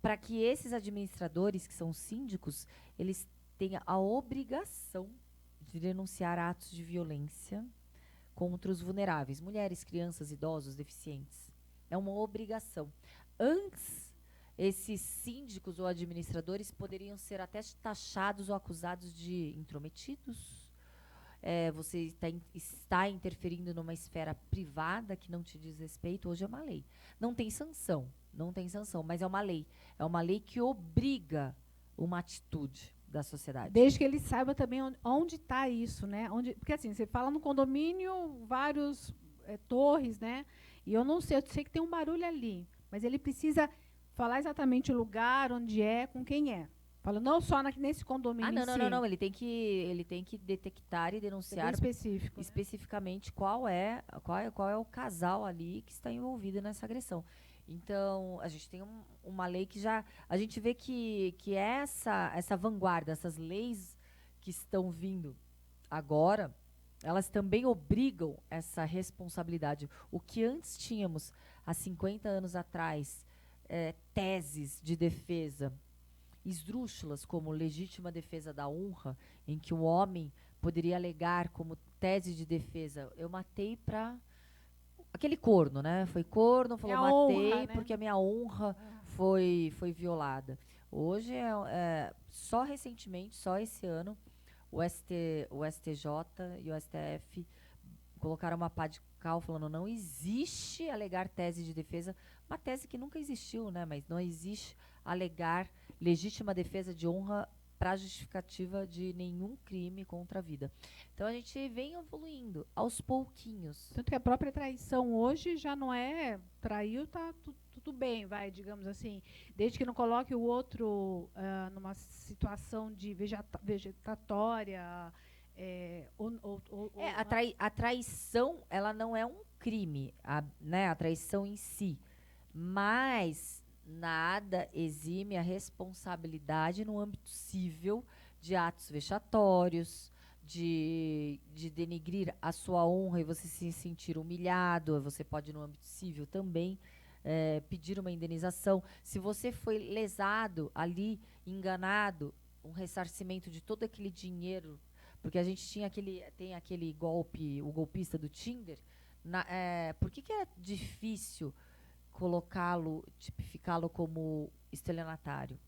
para que esses administradores, que são síndicos, eles tenham a obrigação de denunciar atos de violência contra os vulneráveis, mulheres, crianças, idosos, deficientes. É uma obrigação. Antes, esses síndicos ou administradores poderiam ser até taxados ou acusados de intrometidos. Você está interferindo numa esfera privada que não te diz respeito. Hoje é uma lei. Não tem sanção, mas é uma lei. É uma lei que obriga uma atitude da sociedade. Desde que ele saiba também onde está isso, né? Porque assim, você fala no condomínio, vários torres, né? E eu sei que tem um barulho ali, mas ele precisa falar exatamente o lugar, onde é, com quem é. Fala, não só nesse condomínio. Não. Ele tem que detectar e denunciar especificamente qual é o casal ali que está envolvido nessa agressão. Então, a gente tem uma lei que já... A gente vê que essa vanguarda, essas leis que estão vindo agora, elas também obrigam essa responsabilidade. O que antes tínhamos há 50 anos atrás, teses de defesa esdrúxulas como legítima defesa da honra, em que o homem poderia alegar como tese de defesa, eu matei para aquele corno, né? Foi corno, falou matei honra, né? porque a minha honra foi violada. Hoje só recentemente, só esse ano, o STJ e o STF colocaram uma pá de cal falando não existe alegar tese de defesa, uma tese que nunca existiu, né? Mas não existe alegar legítima defesa de honra para justificativa de nenhum crime contra a vida. Então a gente vem evoluindo aos pouquinhos. Tanto que a própria traição hoje já não é traiu, tá tudo bem, vai, digamos assim, desde que não coloque o outro numa situação de vegetatória. A traição, ela não é um crime, né, a traição em si, mas nada exime a responsabilidade no âmbito civil de atos vexatórios, de denigrir a sua honra e você se sentir humilhado. Você pode, no âmbito civil também, pedir uma indenização. Se você foi lesado ali, enganado, um ressarcimento de todo aquele dinheiro, porque a gente tem aquele golpe, o golpista do Tinder. Por que era difícil colocá-lo, tipificá-lo como estelionatário?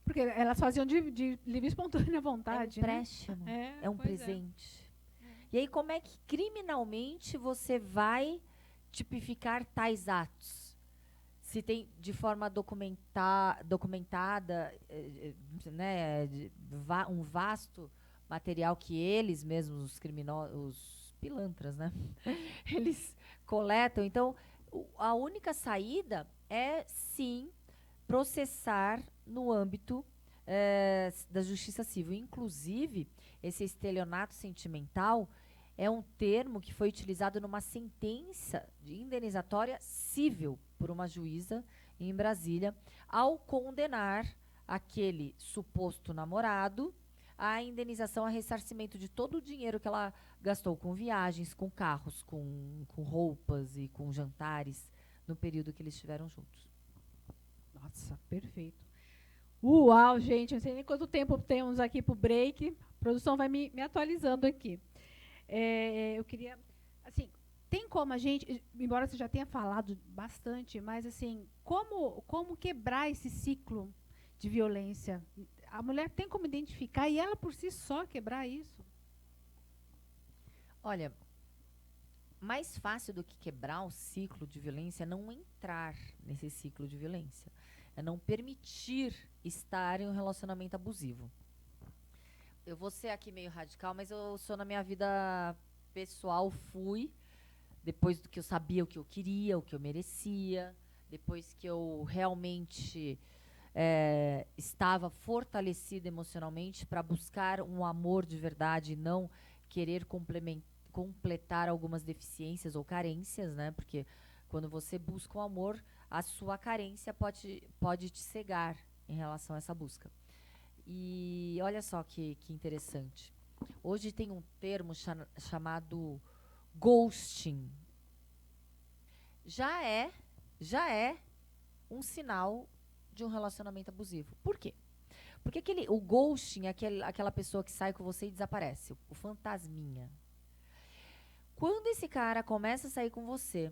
Porque elas faziam de livre e espontânea vontade. É um empréstimo, né? é um presente. E aí, como é que criminalmente você vai tipificar tais atos? Se tem de forma documentada, né, um vasto material que eles mesmos, os criminosos, os pilantras, né, eles coletam. Então, a única saída é, sim, processar no âmbito da justiça civil. Inclusive, esse estelionato sentimental é um termo que foi utilizado numa sentença de indenizatória civil por uma juíza em Brasília, ao condenar aquele suposto namorado à indenização, a ressarcimento de todo o dinheiro que ela gastou com viagens, com carros, com roupas e com jantares no período que eles estiveram juntos. Nossa, perfeito. Uau, gente, não sei nem quanto tempo temos aqui para o break. A produção vai me atualizando aqui. Eu queria, assim, tem como a gente, embora você já tenha falado bastante, mas assim, como quebrar esse ciclo de violência? A mulher tem como identificar e ela por si só quebrar isso? Olha, mais fácil do que quebrar o ciclo de violência é não entrar nesse ciclo de violência. É não permitir estar em um relacionamento abusivo. Eu vou ser aqui meio radical, mas eu sou, na minha vida pessoal, depois do que eu sabia o que eu queria, o que eu merecia, depois que eu realmente estava fortalecida emocionalmente para buscar um amor de verdade e não querer completar algumas deficiências ou carências, né? Porque quando você busca o amor, a sua carência pode te cegar em relação a essa busca. E olha só que interessante. Hoje tem um termo chamado ghosting. Já é um sinal de um relacionamento abusivo. Por quê? Porque o ghosting é aquela pessoa que sai com você e desaparece, o fantasminha. Quando esse cara começa a sair com você,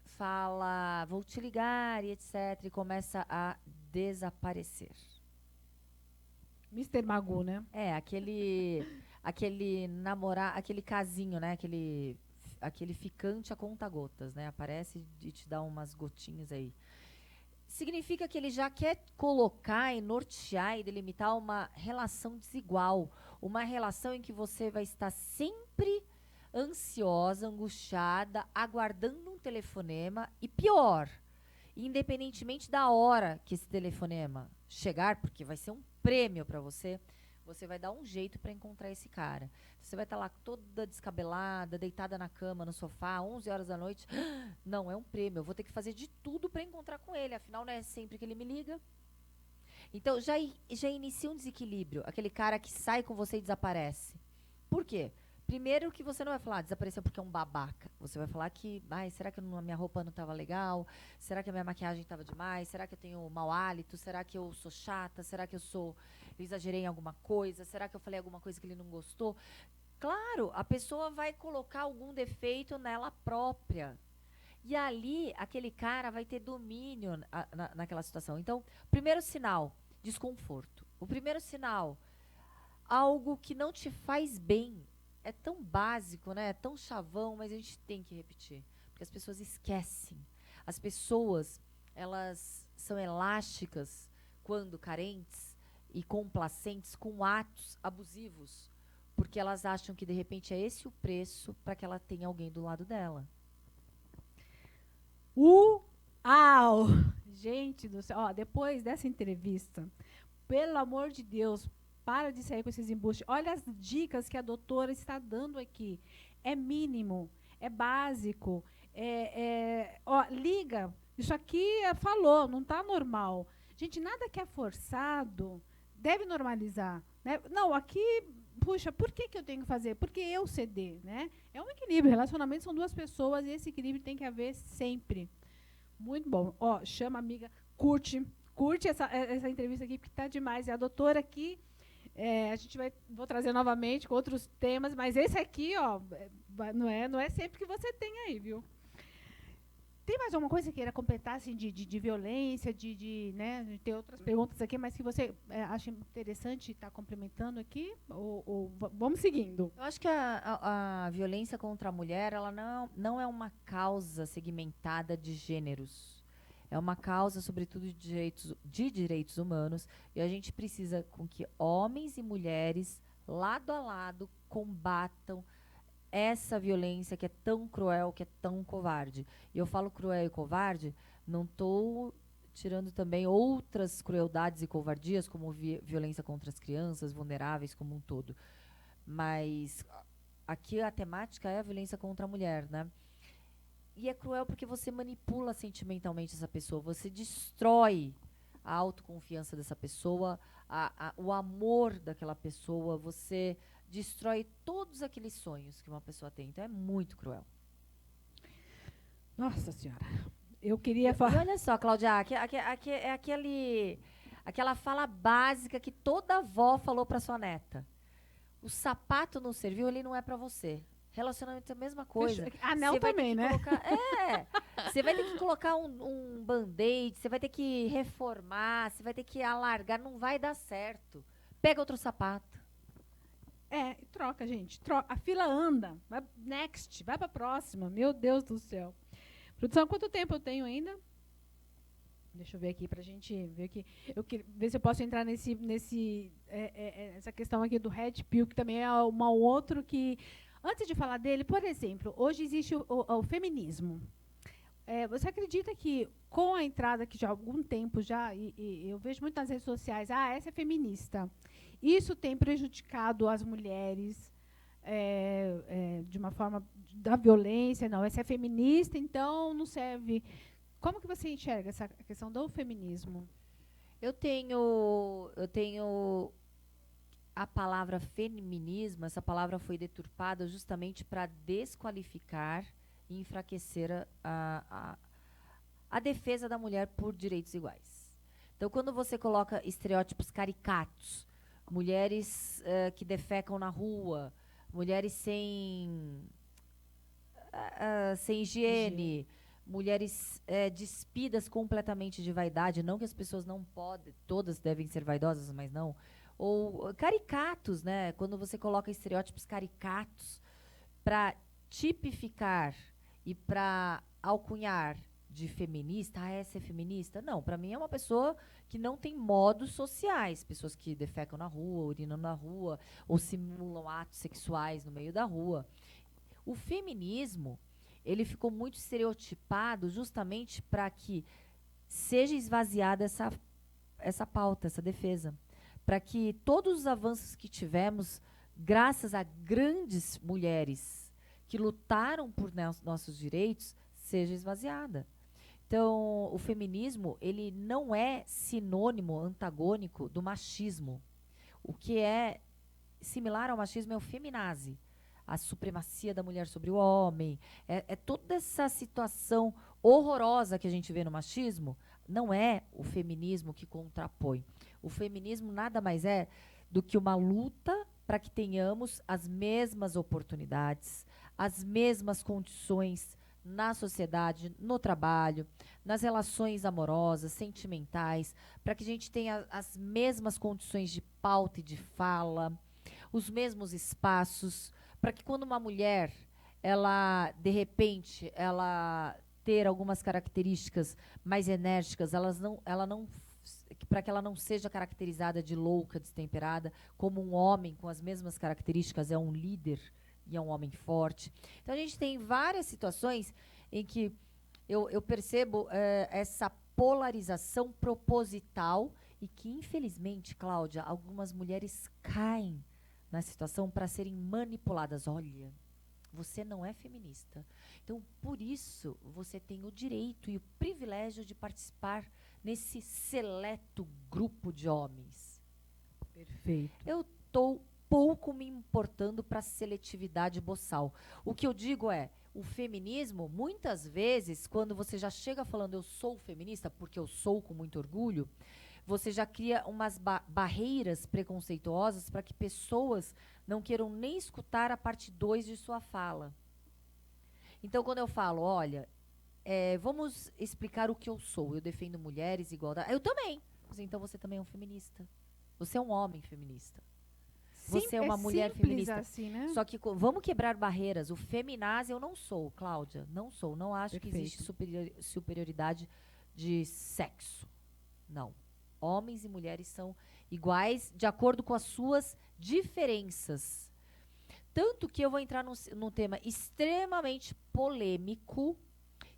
fala, vou te ligar e etc, e começa a desaparecer. Mr. Magoo, né? Aquele namorar, aquele casinho, né? Aquele ficante a conta-gotas, né? Aparece e te dá umas gotinhas aí. Significa que ele já quer colocar e nortear e delimitar uma relação desigual, uma relação em que você vai estar sempre ansiosa, angustiada, aguardando um telefonema e pior, independentemente da hora que esse telefonema chegar, porque vai ser um prêmio para você, você vai dar um jeito para encontrar esse cara. Você vai estar lá toda descabelada, deitada na cama, no sofá, 11 horas da noite. Não, é um prêmio, eu vou ter que fazer de tudo para encontrar com ele, afinal não é sempre que ele me liga. Então já inicia um desequilíbrio, aquele cara que sai com você e desaparece. Por quê? Primeiro que você não vai falar, desapareceu porque é um babaca. Você vai falar que, ai, será que a minha roupa não estava legal? Será que a minha maquiagem estava demais? Será que eu tenho mau hálito? Será que eu sou chata? Será que eu exagerei em alguma coisa? Será que eu falei alguma coisa que ele não gostou? Claro, a pessoa vai colocar algum defeito nela própria. E ali, aquele cara vai ter domínio naquela situação. Então, primeiro sinal, desconforto. O primeiro sinal, algo que não te faz bem. É tão básico, né? É tão chavão, mas a gente tem que repetir. Porque as pessoas esquecem. As pessoas, elas são elásticas quando carentes e complacentes com atos abusivos. Porque elas acham que, de repente, é esse o preço para que ela tenha alguém do lado dela. Uau! Gente do céu, ó, depois dessa entrevista, pelo amor de Deus, para de sair com esses embustes. Olha as dicas que a doutora está dando aqui. É mínimo, é básico. Ó, liga, isso aqui falou, não está normal. Gente, nada que é forçado deve normalizar. Né? Não, aqui, puxa, por que eu tenho que fazer? Porque eu ceder, né? É um equilíbrio. Relacionamento são duas pessoas e esse equilíbrio tem que haver sempre. Muito bom. Ó, chama a amiga, curte essa entrevista aqui, porque está demais. E a doutora aqui, a gente vou trazer novamente com outros temas, mas esse aqui, ó, não é sempre que você tem aí, viu? Tem mais alguma coisa que queira completar, assim, de violência, né? Tem outras perguntas aqui, mas que você acha interessante estar complementando aqui? Ou vamos seguindo? Eu acho que a violência contra a mulher, ela não é uma causa segmentada de gêneros. É uma causa, sobretudo, de direitos humanos. E a gente precisa com que homens e mulheres, lado a lado, combatam essa violência que é tão cruel, que é tão covarde. E eu falo cruel e covarde, não estou tirando também outras crueldades e covardias, como violência contra as crianças, vulneráveis como um todo. Mas aqui a temática é a violência contra a mulher, né? E é cruel porque você manipula sentimentalmente essa pessoa, você destrói a autoconfiança dessa pessoa, o amor daquela pessoa, você destrói todos aqueles sonhos que uma pessoa tem. Então é muito cruel. Nossa Senhora. Eu queria falar. E olha só, Cláudia, é aquela fala básica que toda avó falou para sua neta. O sapato não serviu, ele não é para você. Relacionamento é a mesma coisa. Anel também, né? Você vai ter que colocar um band-aid, você vai ter que reformar, você vai ter que alargar, não vai dar certo. Pega outro sapato. Troca, gente. A fila anda. Vai next, vai pra próxima. Meu Deus do céu. Produção, quanto tempo eu tenho ainda? Deixa eu ver aqui pra gente ver aqui. Eu queria ver se eu posso entrar essa questão aqui do Red Pill, que também é uma outro que... Antes de falar dele, por exemplo, hoje existe o feminismo. Você acredita que com a entrada aqui de algum tempo já, e eu vejo muito nas redes sociais, essa é feminista. Isso tem prejudicado as mulheres de uma forma da violência. Não, essa é feminista, então não serve. Como que você enxerga essa questão do feminismo? Eu tenho a palavra feminismo, essa palavra foi deturpada justamente para desqualificar e enfraquecer a defesa da mulher por direitos iguais. Então, quando você coloca estereótipos caricatos, mulheres que defecam na rua, mulheres sem higiene, mulheres despidas completamente de vaidade, não que as pessoas não podem, todas devem ser vaidosas, mas não. Ou caricatos, né? Quando você coloca estereótipos caricatos para tipificar e para alcunhar de feminista, essa é feminista? Não, para mim é uma pessoa que não tem modos sociais, pessoas que defecam na rua, urinam na rua, ou simulam atos sexuais no meio da rua. O feminismo, ele ficou muito estereotipado justamente para que seja esvaziada essa pauta, essa defesa. Para que todos os avanços que tivemos, graças a grandes mulheres que lutaram por nossos direitos, seja esvaziada. Então, o feminismo, ele não é sinônimo, antagônico do machismo. O que é similar ao machismo é o feminazi. a supremacia da mulher sobre o homem, é toda essa situação horrorosa que a gente vê no machismo, não é o feminismo que contrapõe. O feminismo nada mais é do que uma luta para que tenhamos as mesmas oportunidades, as mesmas condições na sociedade, no trabalho, nas relações amorosas, sentimentais, para que a gente tenha as mesmas condições de pauta e de fala, os mesmos espaços, para que quando uma mulher, ela, de repente, ela ter algumas características mais enérgicas, ela não para que ela não seja caracterizada de louca, destemperada, como um homem com as mesmas características é um líder e é um homem forte. Então a gente tem várias situações em que eu percebo essa polarização proposital e que, infelizmente, Cláudia, algumas mulheres caem na situação para serem manipuladas. Olha, você não é feminista. Então, por isso, você tem o direito e o privilégio de participar nesse seleto grupo de homens. Perfeito. Eu estou pouco me importando para a seletividade boçal. O que eu digo é, o feminismo, muitas vezes, quando você já chega falando eu sou feminista, porque eu sou com muito orgulho, você já cria umas barreiras preconceituosas para que pessoas não queiram nem escutar a parte 2 de sua fala. Então, quando eu falo, olha, vamos explicar o que eu sou. Eu defendo mulheres, igualdade. Eu também. Então, você também é um feminista. Você é um homem feminista. Você é uma mulher feminista. Assim, né? Só que vamos quebrar barreiras. O feminazi eu não sou, Cláudia. Não sou. Não acho Perfeito. que existe superioridade de sexo. Não. Homens e mulheres são iguais de acordo com as suas diferenças. Tanto que eu vou entrar num tema extremamente polêmico,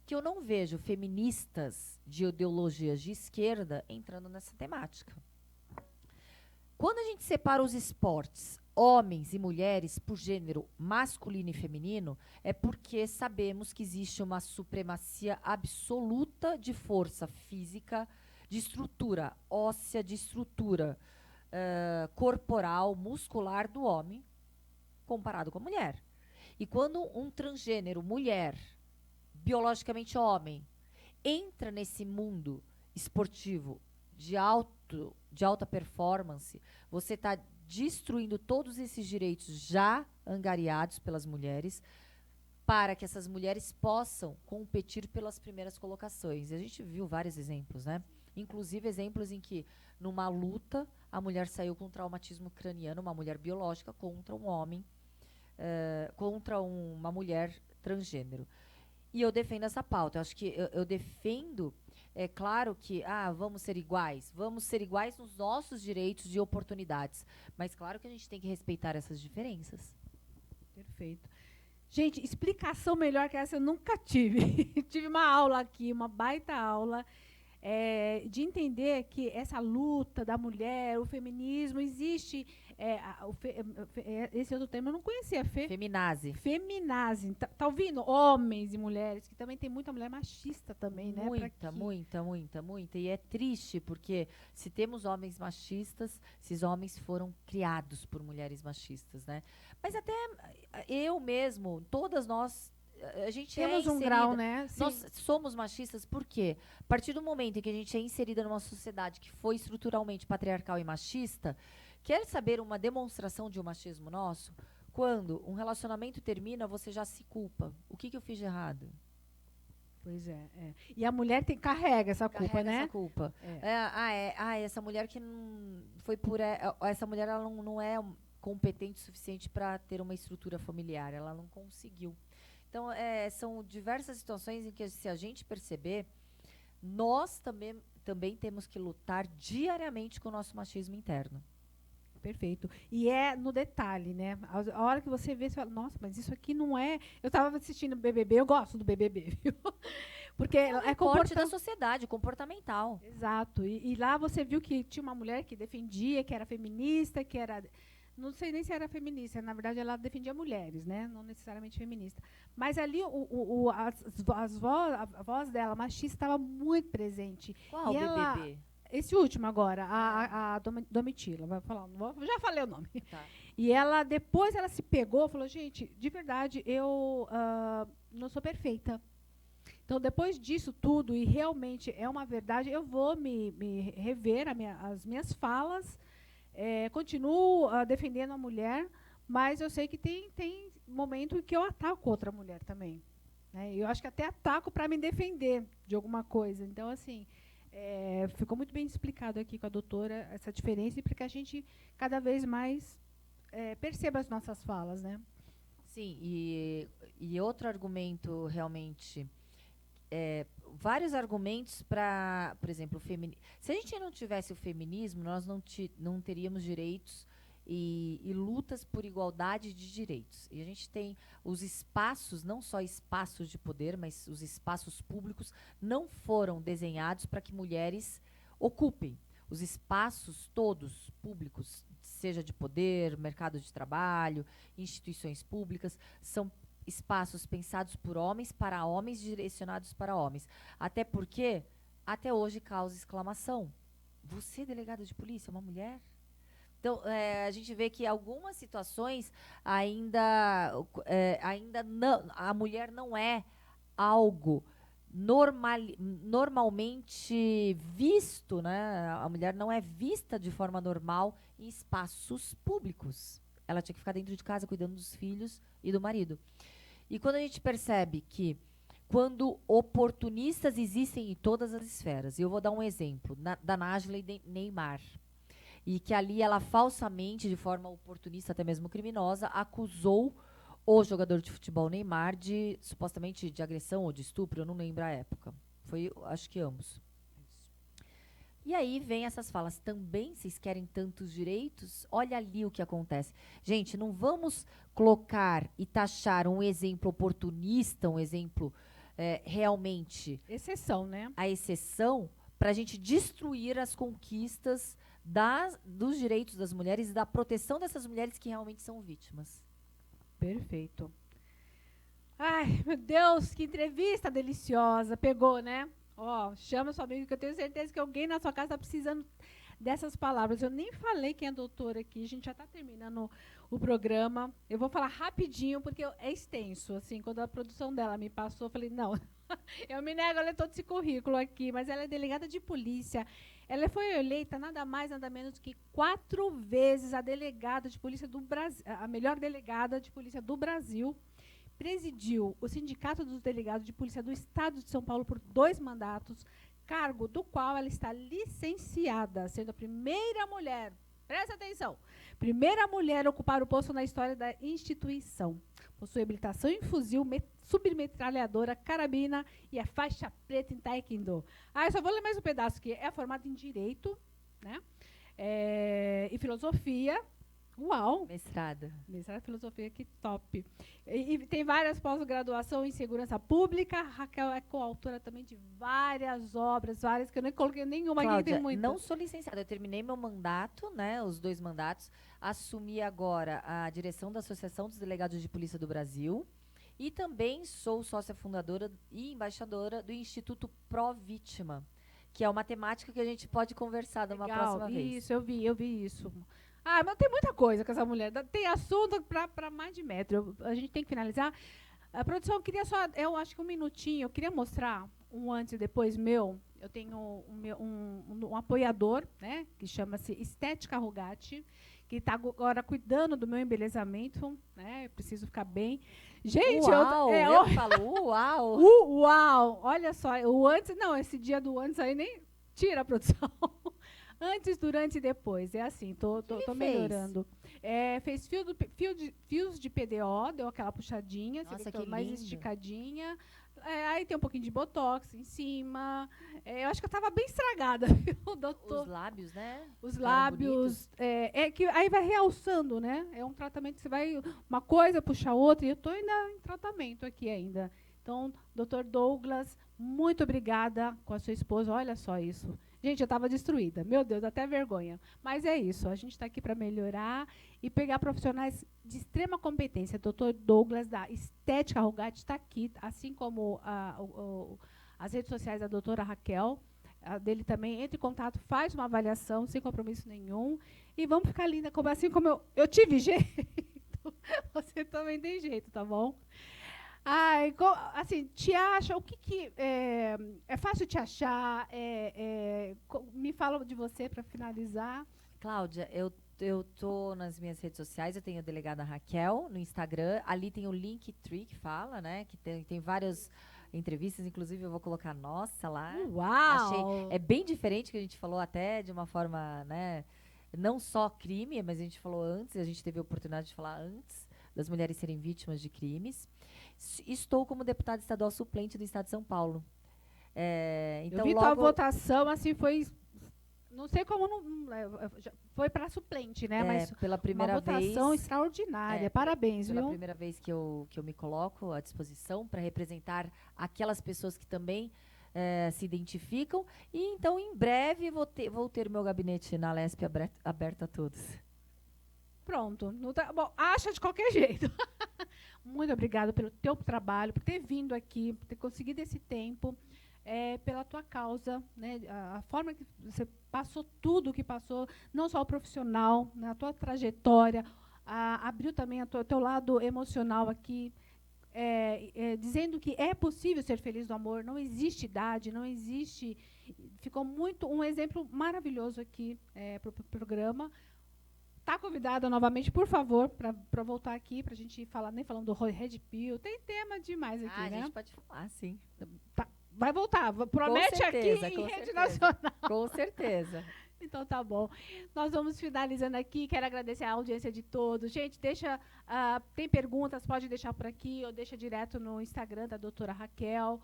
que eu não vejo feministas de ideologias de esquerda entrando nessa temática. Quando a gente separa os esportes, homens e mulheres, por gênero masculino e feminino, é porque sabemos que existe uma supremacia absoluta de força física, de estrutura óssea, de estrutura corporal, muscular do homem, comparado com a mulher. E quando um transgênero, mulher, biologicamente homem, entra nesse mundo esportivo de alta performance, você está destruindo todos esses direitos já angariados pelas mulheres para que essas mulheres possam competir pelas primeiras colocações. E a gente viu vários exemplos, né? Inclusive exemplos em que, numa luta, a mulher saiu com traumatismo craniano, uma mulher biológica, contra um homem, contra uma mulher transgênero. E eu defendo essa pauta. Eu acho que eu defendo, é claro que, vamos ser iguais nos nossos direitos e oportunidades. Mas claro que a gente tem que respeitar essas diferenças. Perfeito. Gente, explicação melhor que essa eu nunca tive. Tive uma aula aqui, uma baita aula, de entender que essa luta da mulher, o feminismo, existe. Esse outro termo eu não conhecia. Feminazi. Feminazi. Tá ouvindo? Homens e mulheres, que também tem muita mulher machista também, né? Muita. E é triste, porque se temos homens machistas, esses homens foram criados por mulheres machistas, né? Mas até eu mesmo, todas nós, a gente temos um grau, né? Sim. Nós somos machistas porque, a partir do momento em que a gente é inserida numa sociedade que foi estruturalmente patriarcal e machista, quer saber uma demonstração de um machismo nosso? Quando um relacionamento termina, você já se culpa. O que eu fiz de errado? Pois é. E a mulher carrega essa culpa, né? Essa culpa. Essa mulher que não foi por... essa mulher ela não é competente o suficiente para ter uma estrutura familiar. Ela não conseguiu. Então, são diversas situações em que, se a gente perceber, nós também temos que lutar diariamente com o nosso machismo interno. Perfeito. E é no detalhe, né? A hora que você vê, você fala, nossa, mas isso aqui não é... Eu estava assistindo BBB, eu gosto do BBB, viu? Porque é parte da sociedade, comportamental. Exato. E lá você viu que tinha uma mulher que defendia, que era feminista, que era... Não sei nem se era feminista, na verdade ela defendia mulheres, né? Não necessariamente feminista. Mas ali a voz dela, machista, estava muito presente. Qual e BBB? Esse último agora, a Domitila, vai falar, já falei o nome. Tá. E ela, depois ela se pegou, falou, gente, de verdade, eu não sou perfeita. Então, depois disso tudo, e realmente é uma verdade, eu vou me rever as minhas falas, continuo defendendo a mulher, mas eu sei que tem momento em que eu ataco outra mulher também. Né? Eu acho que até ataco para me defender de alguma coisa. Então, assim, ficou muito bem explicado aqui com a doutora essa diferença, e para que a gente cada vez mais perceba as nossas falas, né? Sim, e outro argumento realmente, vários argumentos para, por exemplo, o feminismo. Se a gente não tivesse o feminismo, nós não teríamos direitos e lutas por igualdade de direitos. E a gente tem os espaços, não só espaços de poder, mas os espaços públicos não foram desenhados para que mulheres ocupem. Os espaços todos públicos, seja de poder, mercado de trabalho, instituições públicas, são espaços pensados por homens, para homens, direcionados para homens. Até porque, até hoje, causa exclamação. Você, delegada de polícia, é uma mulher? Então, a gente vê que algumas situações ainda não, a mulher não é algo normalmente visto, né? A mulher não é vista de forma normal em espaços públicos. Ela tinha que ficar dentro de casa cuidando dos filhos e do marido. E quando a gente percebe que quando oportunistas existem em todas as esferas, e eu vou dar um exemplo da Nájila e Neymar, e que ali ela falsamente, de forma oportunista, até mesmo criminosa, acusou o jogador de futebol Neymar de, supostamente, de agressão ou de estupro, eu não lembro a época. Foi, acho que ambos. E aí vem essas falas, também vocês querem tantos direitos? Olha ali o que acontece. Gente, não vamos colocar e taxar um exemplo oportunista, um exemplo realmente... Exceção, né? A exceção, para a gente destruir as conquistas dos direitos das mulheres e da proteção dessas mulheres que realmente são vítimas. Perfeito. Ai, meu Deus, que entrevista deliciosa. Pegou, né? Ó, chama sua amiga, que eu tenho certeza que alguém na sua casa está precisando dessas palavras. Eu nem falei quem é a doutora aqui, a gente já está terminando o programa. Eu vou falar rapidinho, porque é extenso. Assim, quando a produção dela me passou, eu falei, não, eu me nego a ler todo esse currículo aqui, mas ela é delegada de polícia. Ela foi eleita nada mais, nada menos do que 4 vezes a delegada de polícia do Brasil, a melhor delegada de polícia do Brasil. Presidiu o Sindicato dos Delegados de Polícia do Estado de São Paulo por 2 mandatos, cargo do qual ela está licenciada, sendo a primeira mulher, presta atenção, primeira mulher a ocupar o posto na história da instituição. Possui habilitação em fuzil, submetralhadora, carabina e a faixa preta em taekwondo. Eu só vou ler mais um pedaço aqui. É formada em Direito, né? E Filosofia. Uau! Mestrada em Filosofia, que top. E tem várias pós-graduação em Segurança Pública. Raquel é coautora também de várias obras, várias que eu nem coloquei nenhuma. Cláudia, aqui, tem muitas. não sou licenciada, eu terminei meu mandato, né, os 2 mandatos, assumi agora a direção da Associação dos Delegados de Polícia do Brasil e também sou sócia fundadora e embaixadora do Instituto Pró Vítima, que é uma temática que a gente pode conversar numa próxima vez. Isso, eu vi isso. Mas tem muita coisa com essa mulher. Tem assunto para mais de metro. A gente tem que finalizar. A produção, eu queria eu acho que um minutinho, eu queria mostrar um antes e depois meu. Eu tenho um apoiador, né, que chama-se Estética Rugatti, que está agora cuidando do meu embelezamento, né? Eu preciso ficar bem. Gente, eu falo, uau! Uau! Olha só, o antes, não, esse dia do antes aí nem tira a produção. Antes, durante e depois. É assim, tô melhorando. Fez fios de PDO, deu aquela puxadinha, nossa, que mais esticadinha. Aí tem um pouquinho de botox em cima. Eu acho que eu estava bem estragada, viu, doutor? Os lábios, né? Os lábios. Que aí vai realçando, né? É um tratamento que você vai. Uma coisa puxa a outra, e eu estou ainda em tratamento aqui ainda. Então, doutor Douglas, muito obrigada com a sua esposa. Olha só isso. Gente, eu estava destruída. Meu Deus, até vergonha. Mas é isso. A gente está aqui para melhorar e pegar profissionais de extrema competência. Dr. Douglas, da Estética Rugatti, está aqui, assim como as redes sociais da doutora Raquel. a dele também. Entre em contato, faz uma avaliação, sem compromisso nenhum. E vamos ficar linda, assim como eu tive jeito, você também tem jeito, tá bom? Ai, assim, te acha, o que é fácil te achar? Me fala de você para finalizar. Cláudia, eu tô nas minhas redes sociais, eu tenho a delegada Raquel no Instagram, ali tem o Linktree que fala, né, que tem várias entrevistas, inclusive eu vou colocar a nossa lá. Uau! É bem diferente, que a gente falou até de uma forma, né, não só crime, mas a gente falou antes, a gente teve a oportunidade de falar antes das mulheres serem vítimas de crimes. Estou como deputada estadual suplente do Estado de São Paulo. Então, eu vi tua votação, assim, foi... Não sei como foi para suplente, né? Mas pela primeira uma votação vez, extraordinária. Parabéns, pela viu? Primeira vez que eu me coloco à disposição para representar aquelas pessoas que também se identificam. E então, em breve, vou ter o meu gabinete na Lesp aberto a todos. Pronto. Bom, acha de qualquer jeito. Muito obrigada pelo teu trabalho, por ter vindo aqui, por ter conseguido esse tempo. Pela tua causa, né, a forma que você passou tudo o que passou, não só o profissional, né, a tua trajetória, abriu também o teu lado emocional aqui, dizendo que é possível ser feliz no amor, não existe idade, não existe... Ficou um exemplo maravilhoso aqui para o programa. Está convidada novamente, por favor, para voltar aqui, para a gente falar, nem falando do Red Pill, tem tema demais aqui, né? A gente pode falar, sim. Tá. Vai voltar, promete certeza, aqui em rede nacional. Com certeza. Então tá bom. Nós vamos finalizando aqui. Quero agradecer a audiência de todos. Gente, tem perguntas, pode deixar por aqui ou deixa direto no Instagram da doutora Raquel.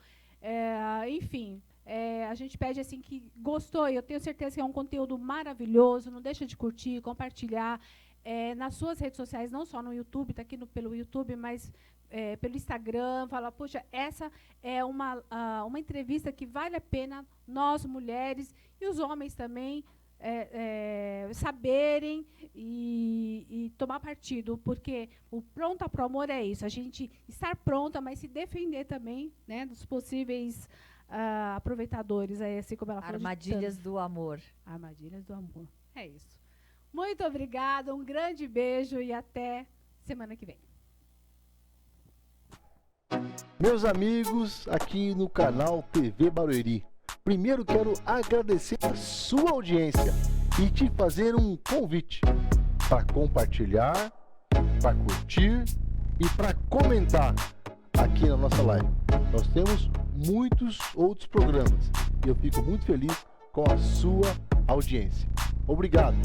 Enfim, a gente pede assim que gostou, eu tenho certeza que é um conteúdo maravilhoso. Não deixa de curtir, compartilhar nas suas redes sociais, não só no YouTube, está aqui pelo YouTube, mas... pelo Instagram, fala, poxa, essa é uma entrevista que vale a pena nós, mulheres, e os homens também, saberem e tomar partido, porque o pronta pro amor é isso, a gente estar pronta, mas se defender também, né, dos possíveis aproveitadores, assim como ela falou. Armadilhas do amor. Armadilhas do amor, é isso. Muito obrigada, um grande beijo e até semana que vem. Meus amigos aqui no canal TV Barueri, primeiro quero agradecer a sua audiência e te fazer um convite para compartilhar, para curtir e para comentar aqui na nossa live. Nós temos muitos outros programas e eu fico muito feliz com a sua audiência. Obrigado!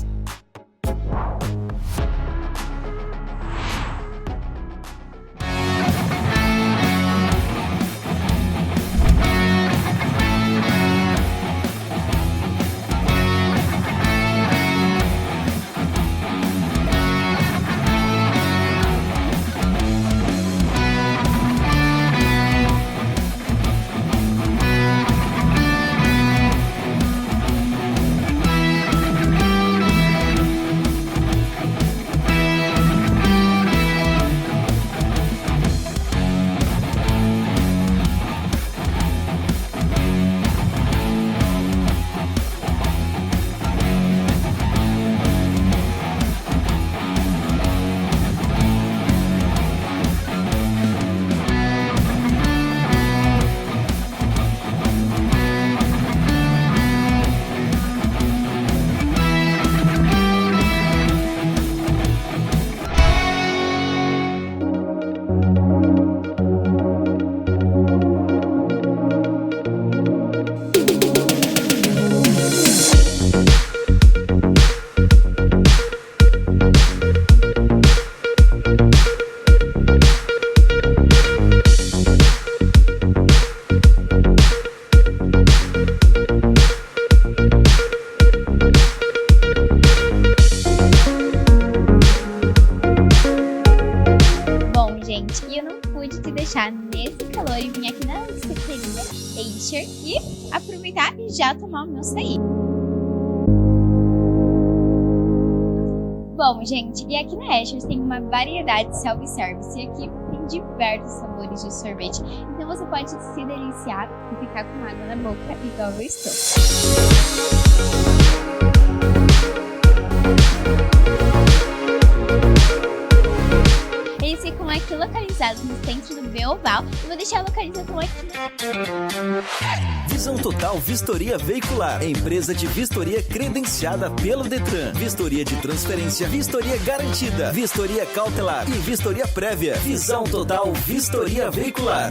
deixar nesse calor e vir aqui na secretaria Acer e aproveitar e já tomar o meu açaí. Bom, gente, e aqui na Acer tem uma variedade de self-service e aqui tem diversos sabores de sorvete. Então você pode se deliciar e ficar com água na boca igual eu estou. Eles ficam aqui localizados no centro do Beoval e vou deixar a localização aqui. Visão Total Vistoria Veicular, empresa de vistoria credenciada pelo Detran. Vistoria de transferência, vistoria garantida, vistoria cautelar e vistoria prévia. Visão Total Vistoria Veicular.